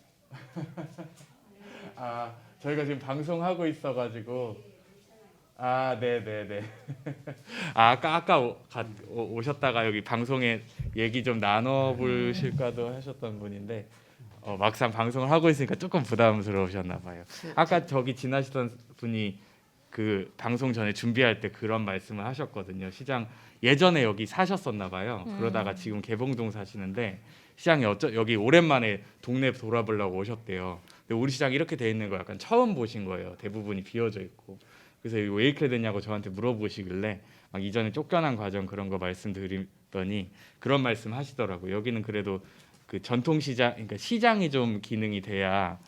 아 저희가 지금 방송하고 있어가지고 네네네 아까 오셨다가 여기 방송에 얘기 좀 나눠보실까도 하셨던 분인데 막상 방송을 하고 있으니까 조금 부담스러우셨나 봐요. 아까 저기 지나시던 분이 그 방송 전에 준비할 때 그런 말씀을 하셨거든요. 시장 예전에 여기 사셨었나 봐요. 그러다가 지금 개봉동 사시는데 시장이 여기 오랜만에 동네 돌아보려고 오셨대요. 근데 우리 시장 이렇게 돼 있는 거 약간 처음 보신 거예요. 대부분이 비어져 있고. 그래서 이거 왜 이렇게 됐냐고 저한테 물어보시길래 막 이전에 쫓겨난 과정 그런 거 말씀드리더니 그런 말씀 하시더라고요. 여기는 그래도 그 전통시장, 그러니까 시장이 좀 기능이 돼야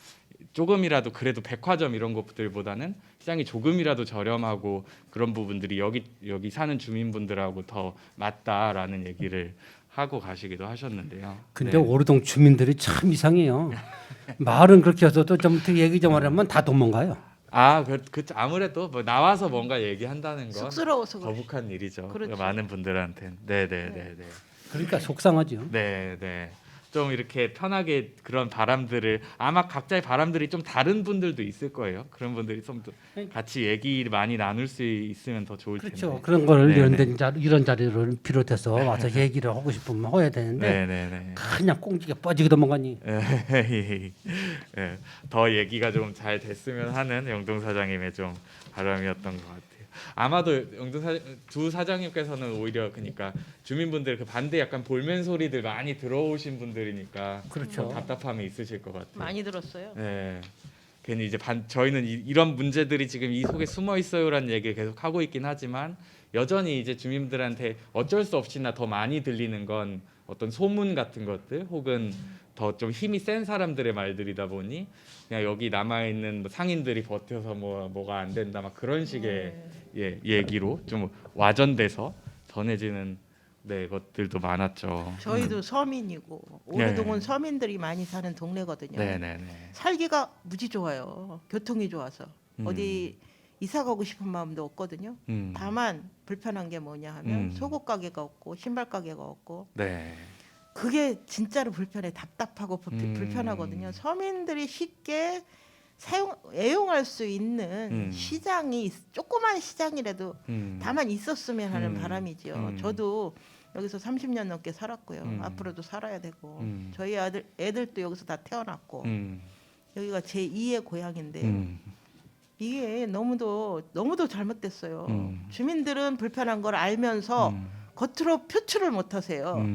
조금이라도 그래도 백화점 이런 것들보다는 시장이 조금이라도 저렴하고 그런 부분들이 여기 사는 주민분들하고 더 맞다라는 얘기를 하고 가시기도 하셨는데요. 근데 네. 오르동 주민들이 참 이상해요. 말은 그렇게 해서도 좀 어떻게 얘기 좀 하려면 다 도망가요. 그 아무래도 뭐 나와서 뭔가 얘기한다는 건 쑥스러워서 그래. 거북한 일이죠. 그렇죠. 많은 분들한테는. 네네네네. 그러니까 속상하죠. 네네. 좀 이렇게 편하게 그런 바람들을 아마 각자의 바람들이 좀 다른 분들도 있을 거예요. 그런 분들이 좀 더 같이 얘기를 많이 나눌 수 있으면 더 좋을 텐데. 그렇죠. 그런 걸 네네. 이런 자리를 비롯해서 와서 얘기를 하고 싶으면 해야 되는데 네네네. 그냥 꽁지게 빠지게 도망가니. 예, 더 얘기가 좀 잘 됐으면 하는 영동 사장님의 좀 바람이었던 것 같아요. 아마도 두 사장님께서는 오히려 그러니까 주민분들 그 반대 약간 볼멘 소리들 많이 들어오신 분들이니까 그렇죠. 좀 답답함이 있으실 것 같아요. 많이 들었어요. 네. 괜히 이제 저희는 이런 문제들이 지금 이 속에 숨어 있어요라는 얘기를 계속 하고 있긴 하지만 여전히 이제 주민들한테 어쩔 수 없이나 더 많이 들리는 건 어떤 소문 같은 것들 혹은 더 좀 힘이 센 사람들의 말들이다 보니 그냥 여기 남아 있는 상인들이 버텨서 뭐가 안 된다 막 그런 식의 얘기로 좀 와전돼서 전해지는 것들도 많았죠. 저희도 서민이고 오르동은 서민들이 많이 사는 동네거든요. 네네네. 살기가 무지 좋아요. 교통이 좋아서 어디 이사 가고 싶은 마음도 없거든요. 다만 불편한 게 뭐냐 하면 속옷 가게가 없고 신발 가게가 없고 네. 그게 진짜로 불편해. 답답하고 불편하거든요. 서민들이 쉽게 애용할 수 있는 시장이 조그만 시장이라도 다만 있었으면 하는 바람이죠. 저도 여기서 30년 넘게 살았고요. 앞으로도 살아야 되고 저희 애들도 여기서 다 태어났고 여기가 제 2의 고향인데요. 이게 너무도 잘못됐어요. 주민들은 불편한 걸 알면서 겉으로 표출을 못 하세요.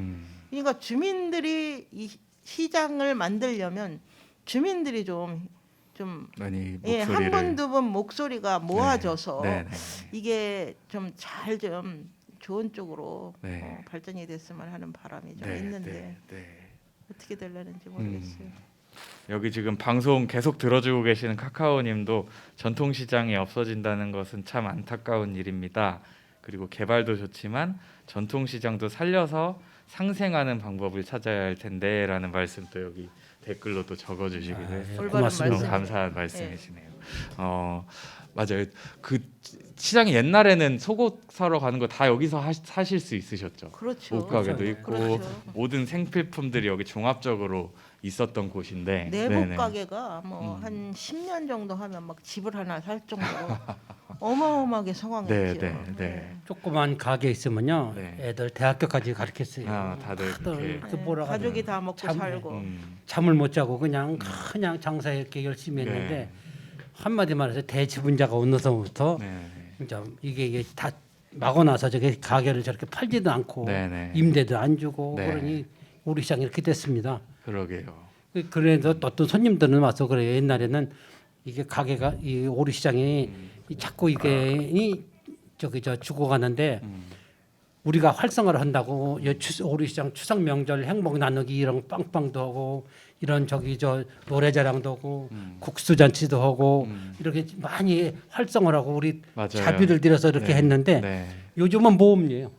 그러니까 주민들이 이 시장을 만들려면 주민들이 좀 많이 한 번 두 번 목소리가 모아져서 네. 이게 좀 좋은 쪽으로 네. 발전이 됐으면 하는 바람이 좀 있는데 어떻게 되려는지 모르겠어요. 여기 지금 방송 계속 들어주고 계시는 카카오님도 전통시장이 없어진다는 것은 참 안타까운 일입니다. 그리고 개발도 좋지만 전통시장도 살려서 상생하는 방법을 찾아야 할 텐데라는 말씀도 여기 댓글로 또 적어주시기도 했어요. 올바른 고맙습니다. 너무 감사한 말씀이시네요. 맞아요. 그 시장이 옛날에는 속옷 사러 가는 거 다 여기서 사실 수 있으셨죠. 그렇죠. 옷가게도 있고 그렇죠. 모든 생필품들이 여기 종합적으로 있었던 곳인데 내복 네네. 가게가 뭐 한 10년 정도 하면 막 집을 하나 살 정도로 어마어마하게 성황했죠. 네, 네, 네. 조그만 가게 있으면요, 네. 애들 대학교까지 가르쳤어요. 아, 다들 그렇게. 그 뭐라 가족이 그러나. 다 먹고 참, 살고. 잠을 못 자고 그냥 장사 이렇게 열심히 했는데 네. 한마디 말해서 대지분자가 어느서부터 네. 진짜 이게 다 마고 나서 저게 가게를 저렇게 팔지도 않고 네, 네. 임대도 안 주고 네. 그러니 우리 시장이 이렇게 됐습니다. 그러게요. 그래서 어떤 손님들은 와서 그래요. 옛날에는 이게 가게가 이 오리시장이 이 자꾸 이게 저기 죽어가는데 우리가 활성화를 한다고 오리시장 추석 명절 행복 나누기 이런 빵빵도 하고 이런 저기 노래자랑도 하고 국수 잔치도 하고 이렇게 많이 활성화를 하고 우리 맞아요. 자비를 들여서 이렇게 네. 했는데 네. 요즘은 모험이에요.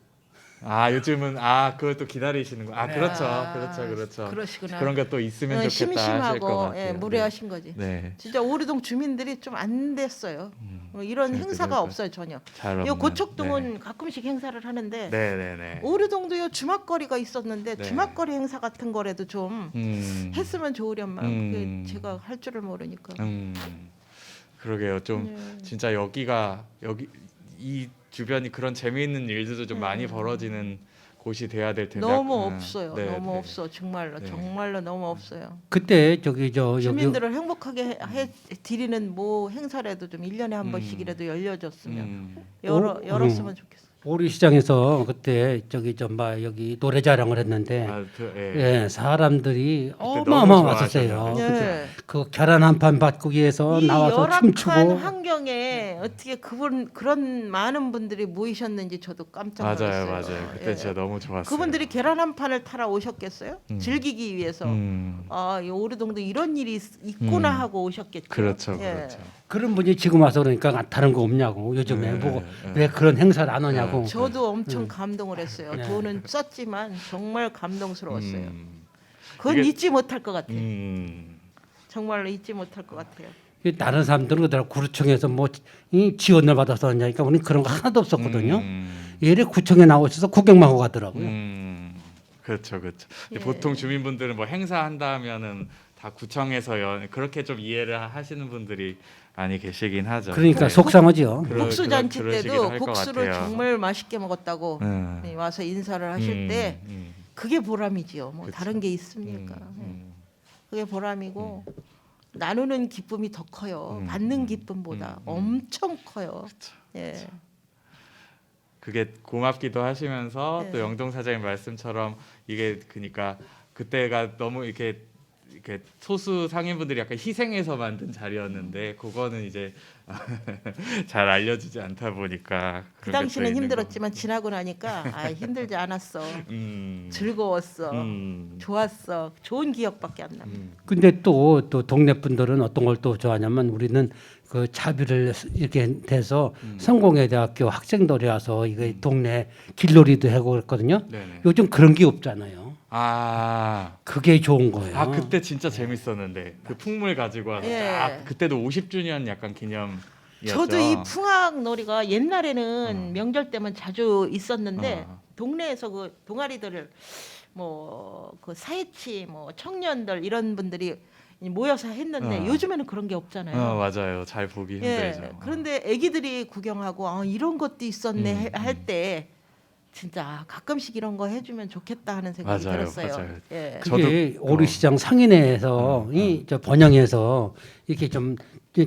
아 요즘은 그걸 또 기다리시는 거. 그렇죠. 그러시구나. 그런 게 또 있으면 좋겠다 하실 것 심심하고 같아요. 무례하신 거지. 네. 진짜 오리동 주민들이 좀 안 됐어요. 이런 그러니까 행사가 그러니까. 없어요 전혀. 잘 이 없는. 고척동은 가끔씩 행사를 하는데 네, 네, 네. 오리동도요 주막거리가 있었는데 네. 주막거리 행사 같은 거라도 좀 했으면 좋으련만 그게 제가 할 줄을 모르니까. 그러게요. 좀 진짜 여기 이 주변이 그런 재미있는 일들도 좀 많이 벌어지는 곳이 돼야 될 텐데. 너무 없어요. 네, 너무 네. 없어 정말로 네. 정말로 너무 없어요. 그때 저기 여기 주민들을 행복하게 해 드리는 뭐 행사라도 좀 1년에 한 번씩이라도 열려줬으면 열었으면 좋겠어요. 오리시장에서 그때 저기 여기 노래자랑을 했는데 예, 사람들이 어마어마 너무 왔었어요. 좋아하셨나요? 네. 그 계란 한 판 받고 위해서 이 나와서 열악한 춤추고 환경에 어떻게 그런 많은 분들이 모이셨는지 저도 깜짝 놀랐어요. 맞아요. 그때 예. 진짜 너무 좋았어요. 그분들이 계란 한 판을 타러 오셨겠어요? 즐기기 위해서. 이 오리동도 이런 일이 있구나 하고 오셨겠죠. 그렇죠, 예. 그렇죠. 그런 분이 지금 와서 그러니까 다른 거 없냐고 요즘에 네, 왜 그런 행사를 안 하냐고. 저도 엄청 감동을 했어요. 네. 돈은 썼지만 정말 감동스러웠어요. 그건 이게- 잊지 못할 것 같아요. 음, 정말로 잊지 못할 것 같아요. 다른 사람들은 그대로 구청에서 이 지원을 받아서 하냐니까 우리는 그런 거 하나도 없었거든요. 얘네 구청에 나오셔서 구경만 하고 가더라고요. 그렇죠. 근데 예. 보통 주민분들은 뭐 행사 한다면은 다 구청에서 그렇게 좀 이해를 하시는 분들이 많이 계시긴 하죠. 그러니까 네. 속상하죠. 국수 잔치 그러시기도 때도 할것 국수를 같아요. 정말 맛있게 먹었다고 네. 와서 인사를 하실 때 그게 보람이지요. 뭐 그쵸. 다른 게 있습니까? 그게 보람이고 나누는 기쁨이 더 커요. 받는 기쁨보다 엄청 커요. 예. 그게 고맙기도 하시면서 네. 또 영동 사장님 말씀처럼 이게 그러니까 그때가 너무 이렇게 소수 상인분들이 약간 희생해서 만든 자리였는데 그거는 이제 잘 알려지지 않다 보니까 그 그런 게또 당시는 있는 힘들었지만 지나고 나니까 힘들지 않았어. 거. 즐거웠어. 좋았어. 좋은 기억밖에 안 납니다. 근데 또 동네 분들은 어떤 걸 또 좋아하냐면 우리는 그 자비를 이렇게 돼서 성공회대학교 학생들이 와서 이거 동네 길놀이도 하고 그랬거든요. 네네. 요즘 그런 게 없잖아요. 아 그게 좋은 거예요. 그때 진짜 재밌었는데 그 풍물 가지고 와서 예. 딱 그때도 50주년 약간 기념이었죠. 저도 이 풍악놀이가 옛날에는 명절 때만 자주 있었는데 동네에서 그 동아리들을 뭐 그 사회치 뭐 청년들 이런 분들이 모여서 했는데 요즘에는 그런 게 없잖아요. 맞아요. 잘 보기 힘들죠. 예. 그런데 아기들이 구경하고 이런 것도 있었네 할 때 진짜 가끔씩 이런 거 해주면 좋겠다 하는 생각이 맞아요, 들었어요. 맞아요. 예. 그게 오리시장 상인회에서 저 번영해서 이렇게 좀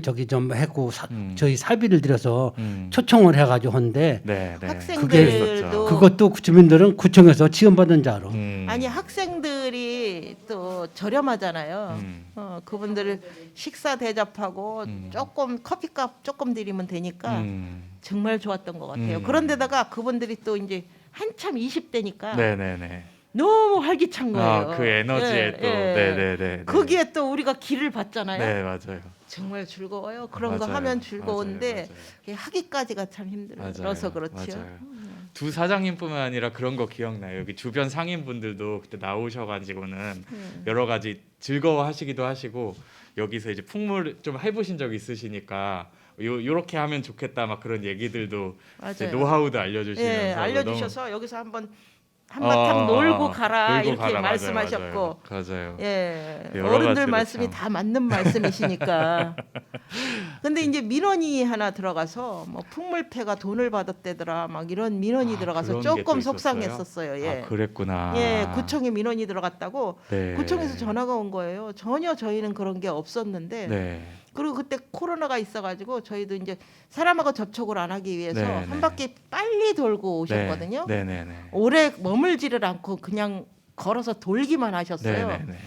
저기 좀 하고 저희 사비를 들여서 초청을 해가지고 한데 네, 네. 학생들도 그것도 주민들은 구청에서 지원받은 줄 알아. 아니 학생들이 또 저렴하잖아요. 그분들 식사 대접하고 조금 커피값 조금 드리면 되니까 정말 좋았던 것 같아요. 그런데다가 그분들이 또 이제 한참 20대니까 네네네. 너무 활기찬 거예요. 그 에너지에 또 네네네. 거기에 또 우리가 기를 받잖아요. 네 맞아요. 정말 즐거워요. 그런 거 맞아요. 하면 즐거운데 맞아요. 그게 하기까지가 참 힘들어서 그렇죠. 맞아요. 두 사장님뿐만 아니라 그런 거 기억나요. 여기 주변 상인분들도 그때 나오셔가지고는 여러 가지 즐거워하시기도 하시고 여기서 이제 풍물 좀 해보신 적 있으시니까 요렇게 하면 좋겠다 막 그런 얘기들도 이제 맞아요. 노하우도 알려주시면서 예, 알려주셔서 여기서 한번 한바탕 놀고 가라 놀고 이렇게 가라. 말씀하셨고 맞아요. 예, 여러 어른들 가지로 말씀이 참. 다 맞는 말씀이시니까. 근데 이제 민원이 하나 들어가서 뭐 풍물패가 돈을 받았대더라 막 이런 민원이 들어가서 그런 게 또 조금 있었어요? 속상했었어요. 예. 그랬구나. 예, 구청에 민원이 들어갔다고 네. 구청에서 전화가 온 거예요. 전혀 저희는 그런 게 없었는데 네. 그리고 그때 코로나가 있어가지고 저희도 이제 사람하고 접촉을 안 하기 위해서 네, 한 네. 바퀴 빨리 돌고 오셨거든요. 네, 네, 네. 오래 머물지를 않고 그냥 걸어서 돌기만 하셨어요. 네, 네, 네.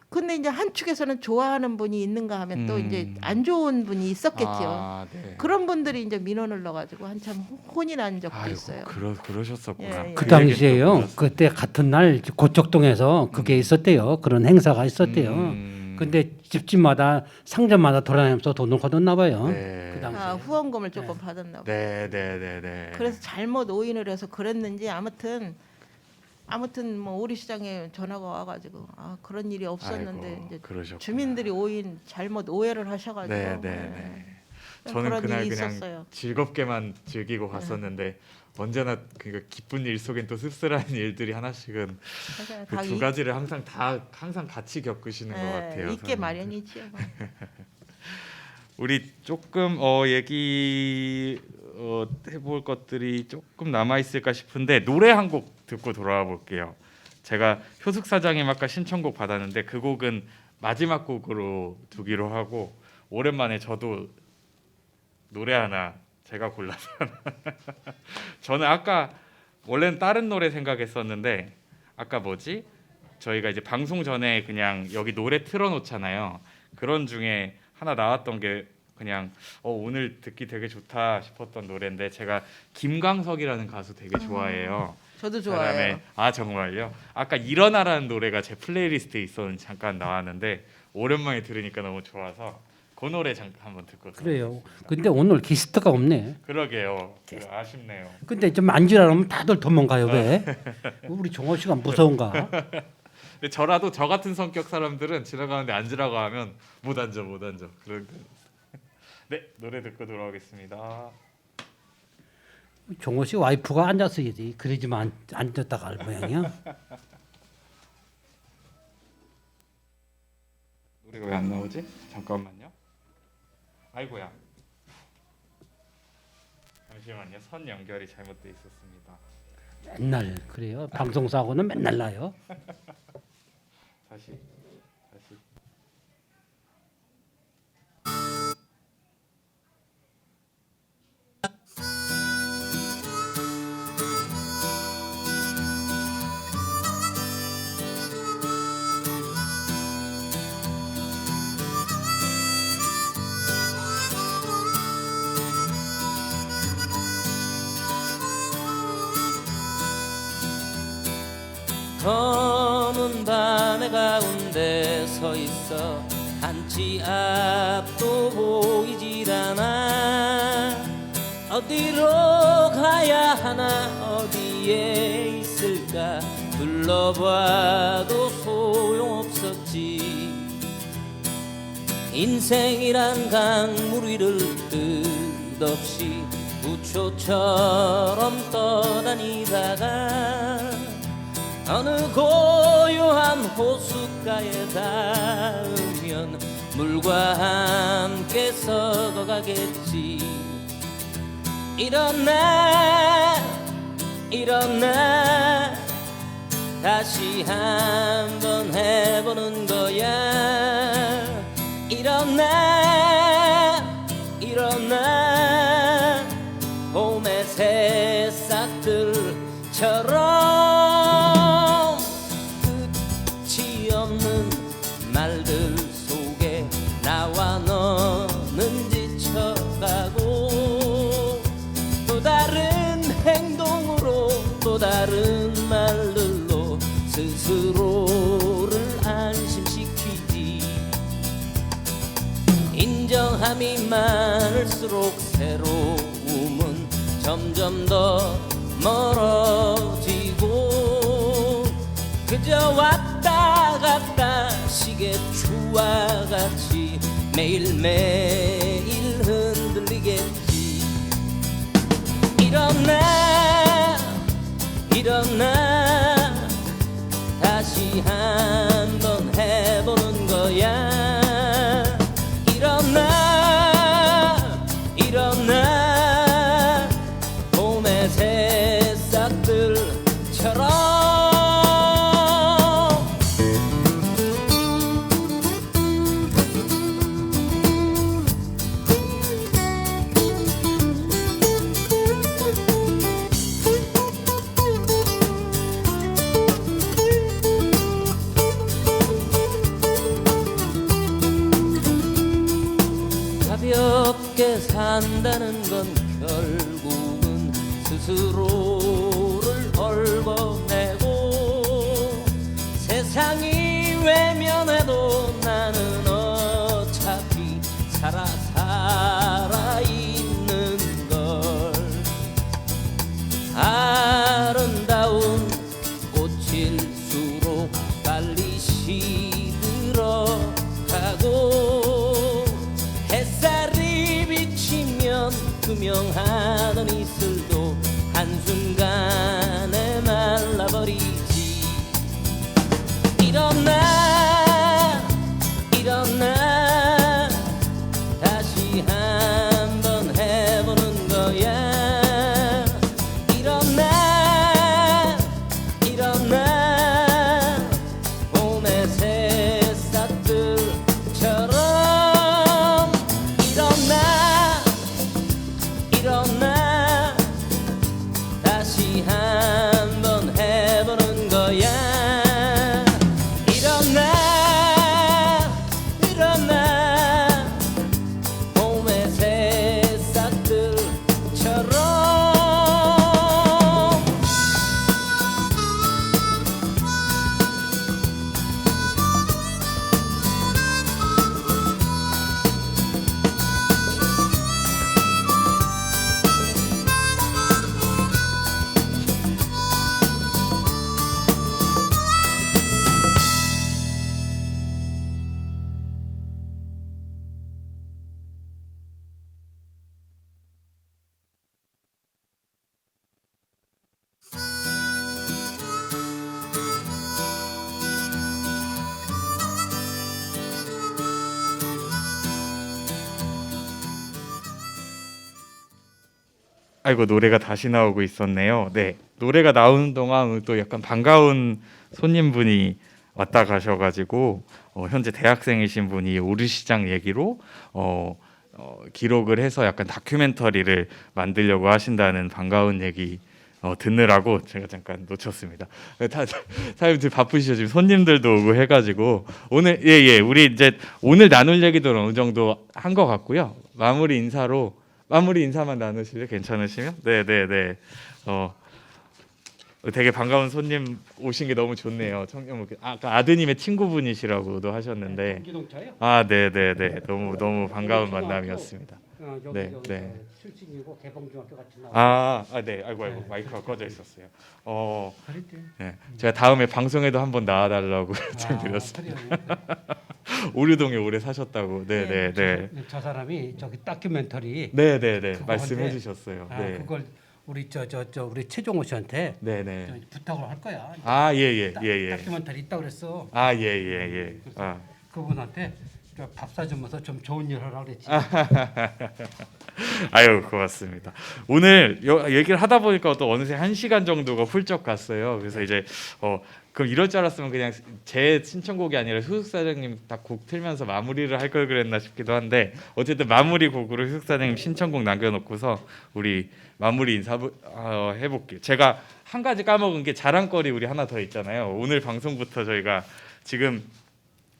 근데 이제 한 축에서는 좋아하는 분이 있는가 하면 또 이제 음. 안 좋은 분이 있었겠죠. 아, 네. 그런 분들이 이제 민원을 넣어가지고 한참 혼이 난 적도 아이고, 있어요. 그러셨었구나. 예, 예. 그 그 얘기는 또 당시에요. 몰랐어요. 그때 같은 날 고척동에서 그게 있었대요. 그런 행사가 있었대요. 근데 집집마다 상점마다 돌아다니면서 돈을 걷었나 봐요. 네. 그 당시에. 아, 후원금을 조금 받았나 봐요. 네, 네, 네, 네. 그래서 잘못 오인을 해서 그랬는지 아무튼 뭐 오리 시장에 전화가 와가지고 아 그런 일이 없었는데 아이고, 이제 그러셨구나. 주민들이 오인 잘못 오해를 하셔가지고 네, 네, 예. 네. 저는 그런 그날 일이 그냥 있었어요. 즐겁게만 즐기고 갔었는데 언제나 그러니까 기쁜 일 속엔 또 씁쓸한 일들이 하나씩은 맞아요. 그 다 두 가지를 항상 같이 겪으시는 것 같아요. 있게 선생님들. 마련이지요. 우리 조금 얘기 해볼 것들이 조금 남아 있을까 싶은데 노래 한 곡 듣고 돌아와 볼게요. 제가 효숙 사장님 아까 신청곡 받았는데 그 곡은 마지막 곡으로 두기로 하고 오랜만에 저도 노래 하나 제가 골라서 저는 아까 원래는 다른 노래 생각했었는데 아까 뭐지? 저희가 이제 방송 전에 그냥 여기 노래 틀어놓잖아요. 그런 중에 하나 나왔던 게 그냥 오늘 듣기 되게 좋다 싶었던 노래인데 제가 김광석이라는 가수 되게 좋아해요. 저도 그다음에 좋아해요. 아 정말요? 아까 일어나라는 노래가 제 플레이리스트에 있었는데 잠깐 나왔는데 오랜만에 들으니까 너무 좋아서 그 노래 잠깐 한번 듣고 그래요. 근데 오늘 게스트가 없네. 그러게요. 아쉽네요. 근데 좀 앉으라면 다들 도망가요. 왜? 우리 종호 씨가 무서운가? 근데 저라도 저 같은 성격 사람들은 지나가는데 앉으라고 하면 못 앉아. 그런 거. 네 노래 듣고 돌아오겠습니다. 종호 씨 와이프가 앉아서 이지 그러지만 앉았다가 할 모양이야. 노래가 왜 안 나오지? 잠깐만요. 아이고야. 잠시만요. 선 연결이 잘못돼 있었습니다. 맨날 그래요. 방송 사고는 맨날 나요. 다시. 검은 밤의 가운데 서 있어 한치 앞도 보이질 않아 어디로 가야 하나 어디에 있을까 둘러봐도 소용없었지 인생이란 강물 위를 끝없이 부초처럼 떠다니다가 어느 고요한 호숫가에 닿으면 물과 함께 썩어가겠지 일어나 다시 한번 해보는 거야 일어나 봄의 새싹들처럼 끝이 없는 말들 속에 나와 너는 지쳐가고 또 다른 행동으로 또 다른 말들로 스스로를 안심시키지 인정함이 많을수록 새로움은 점점 더 멀어지고 그저 왔다 갔다 시계추와 같이 매일매일 흔들리겠지 일어나 산다는 건 결국은 스스로를 얽어내고 세상이 외면해도 나는 어차피 살아있는 걸 아름다운 꽃일수록 빨리 시들어가고 햇살이 비치면 투명하던 이슬도 한순간에 말라버리지 일어나 일어나 다시 한번 해보는 거야 일어나 일어나 봄의 새싹들처럼 일어나 일어나 다시 한번 해보는 거야 일어나 일어나 봄의 새싹들처럼 아이고 노래가 다시 나오고 있었네요. 네, 노래가 나오는 동안 또 약간 반가운 손님분이 왔다 가셔가지고 현재 대학생이신 분이 오르시장 얘기로 기록을 해서 약간 다큐멘터리를 만들려고 하신다는 반가운 얘기 듣느라고 제가 잠깐 놓쳤습니다. 사장님들 바쁘시죠 지금 손님들도 오고 해가지고 오늘 예 우리 이제 오늘 나눌 얘기도 어느 정도 한 것 같고요. 마무리 인사만 나누실래요? 괜찮으시면? 네네네. 되게 반가운 손님 오신 게 너무 좋네요. 아까 아드님의 친구분이시라고도 하셨는데. 경기동차요? 아 네네네. 너무 반가운 만남이었습니다. 네, 네. 출신이고 개봉중학교 같이 나와. 네. 아이고 마이크가 꺼져 있었어요. 그랬대. 네. 제가 다음에 방송에도 한번 나와달라고 요청드렸습니다. 오류동에 오래 사셨다고. 네네네. 저 사람이 저기 다큐멘터리. 네네네. 그거 말씀해 한데, 주셨어요. 아, 네. 그걸 우리 저 우리 최종호 씨한테 네네. 부탁을 할 거야. 예. 다큐멘터리 있다 그랬어. 예. 그분한테 밥 사주면서 좀 좋은 일 하라 그랬지. 아유 고맙습니다. 오늘 얘기를 하다 보니까 또 어느새 1시간 정도가 훌쩍 갔어요. 그래서 이제 그럼 이럴 줄 알았으면 그냥 제 신청곡이 아니라 수석 사장님 딱 곡 틀면서 마무리를 할 걸 그랬나 싶기도 한데 어쨌든 마무리 곡으로 수석 사장님 신청곡 남겨놓고서 우리 마무리 인사 해볼게요. 제가 한 가지 까먹은 게 자랑거리 우리 하나 더 있잖아요. 오늘 방송부터 저희가 지금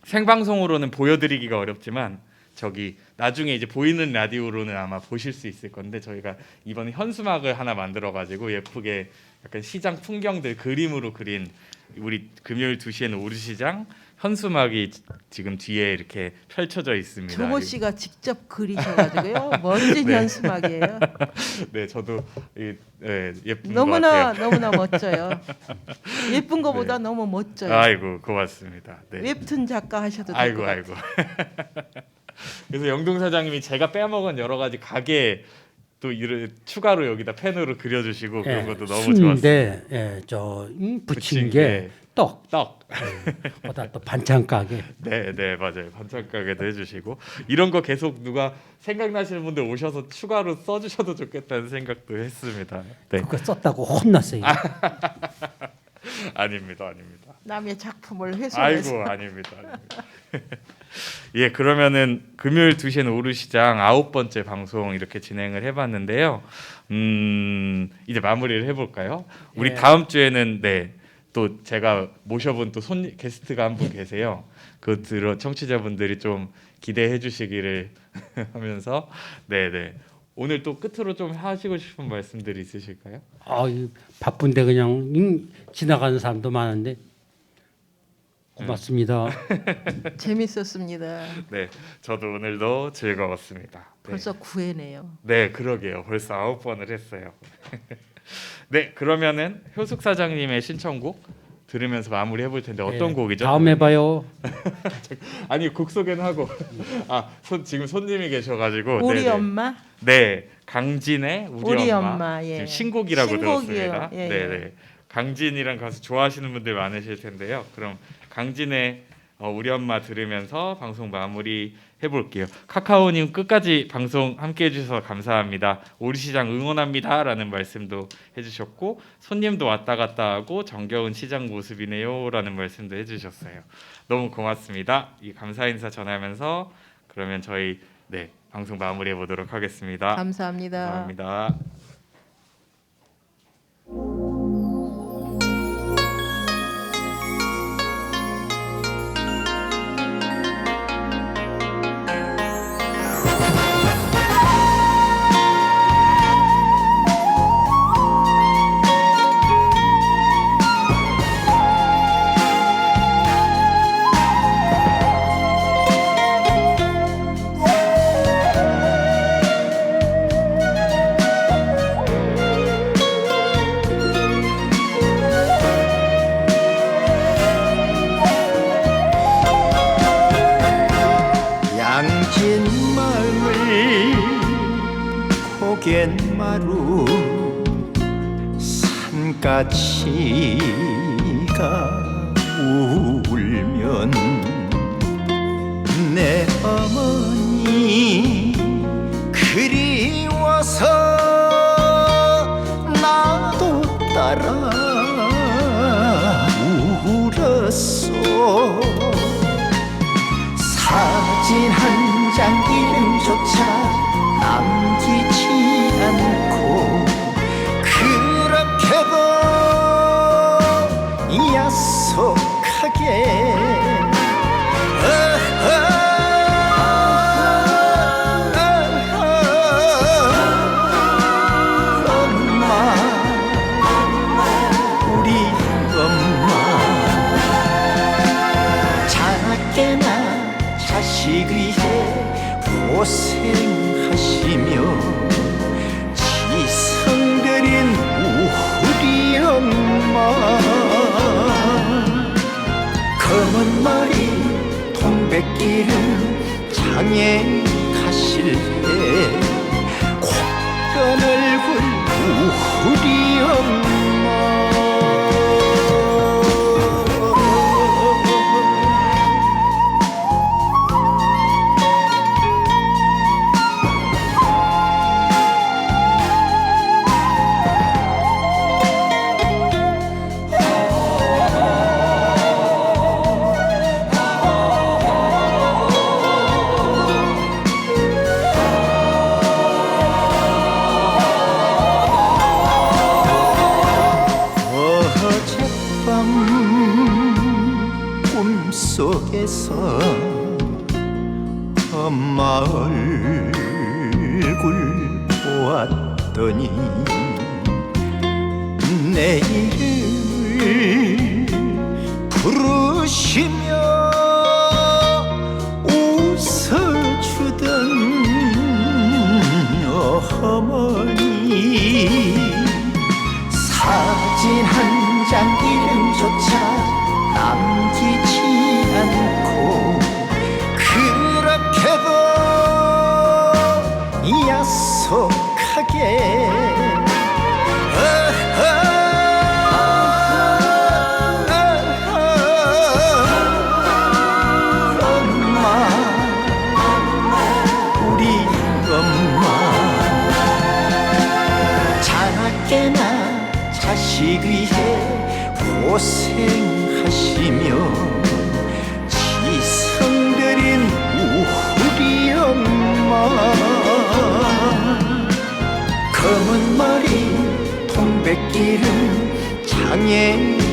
생방송으로는 보여드리기가 어렵지만 저기 나중에 이제 보이는 라디오로는 아마 보실 수 있을 건데 저희가 이번에 현수막을 하나 만들어가지고 예쁘게 약간 시장 풍경들 그림으로 그린 우리 금요일 2시에는 오르시장 현수막이 지금 뒤에 이렇게 펼쳐져 있습니다. 조모 씨가 직접 그리셔가지고요. 멋진 네. 현수막이에요. 네, 저도 예쁜 너무나 것 같아요. 너무나 멋져요. 예쁜 거보다 너무 멋져요. 아이고 고맙습니다. 네. 웹툰 작가 하셔도 될 것 아이고 같아요. 그래서 영동 사장님이 제가 빼먹은 여러 가지 가게 또 추가로 여기다 펜으로 그려주시고 그런 것도 너무 좋았어요. 순대, 부침개, 떡, 보다 또 반찬 가게. 네 맞아요. 반찬 가게도 해주시고 이런 거 계속 누가 생각나시는 분들 오셔서 추가로 써주셔도 좋겠다는 생각도 했습니다. 네. 그거 썼다고 혼났어요. 아닙니다. 남의 작품을 훼손해서. 아이고 아닙니다. 예, 그러면은 금요일 2시에는 오르시장 9번째 방송 이렇게 진행을 해봤는데요. 이제 마무리를 해볼까요? 우리 예. 다음 주에는 또 제가 모셔본 또 게스트가 한 분 계세요. 청취자분들이 좀 기대해 주시기를 하면서 오늘 또 끝으로 좀 하시고 싶은 말씀들이 있으실까요? 바쁜데 그냥 지나가는 사람도 많은데 고맙습니다. 재밌었습니다. 네, 저도 오늘도 즐거웠습니다. 네. 벌써 9회네요. 네, 그러게요. 벌써 9번을 했어요. 네, 그러면은 효숙 사장님의 신청곡 들으면서 마무리해 볼 텐데 어떤 곡이죠? 다음에 봐요. 아니, 곡 소개는 하고 지금 손님이 계셔가지고 우리 네네. 엄마? 네, 강진의 우리 엄마, 예. 지금 신곡이라고 신곡이에요. 들었습니다. 예, 네네. 강진이란 가수 좋아하시는 분들 많으실 텐데요. 그럼 강진의 우리 엄마 들으면서 방송 마무리 해볼게요. 카카오님 끝까지 방송 함께해 주셔서 감사합니다. 오리시장 응원합니다라는 말씀도 해주셨고 손님도 왔다 갔다 하고 정겨운 시장 모습이네요라는 말씀도 해주셨어요. 너무 고맙습니다. 이 감사 인사 전하면서 그러면 저희 방송 마무리해 보도록 하겠습니다. 감사합니다. 감사합니다. 양진마을 고갯마루 산까치가 울면 내 어머니 그리워서 나도 따라 울었소. 사진 한 장 이름조차 남기지 않고 그렇게도 야속하게 엄마, 우리 엄마 작게나 자식 위해 고생하시며 지성들인 우리 엄마 검은 머리 동백기름 장에 가실 때 곱건 얼굴 우리 엄마 꿈속에서 엄마 얼굴 보았더니 내 이름을 부르시며 웃어주던 어머니 사진 한 장 이름조차 남기지 않고 그렇게도 야속하게 엄마, 우리 엄마 작게나 자식 위해 고생하시며 지성들인 우리 엄마 검은 머리 동백기름 장에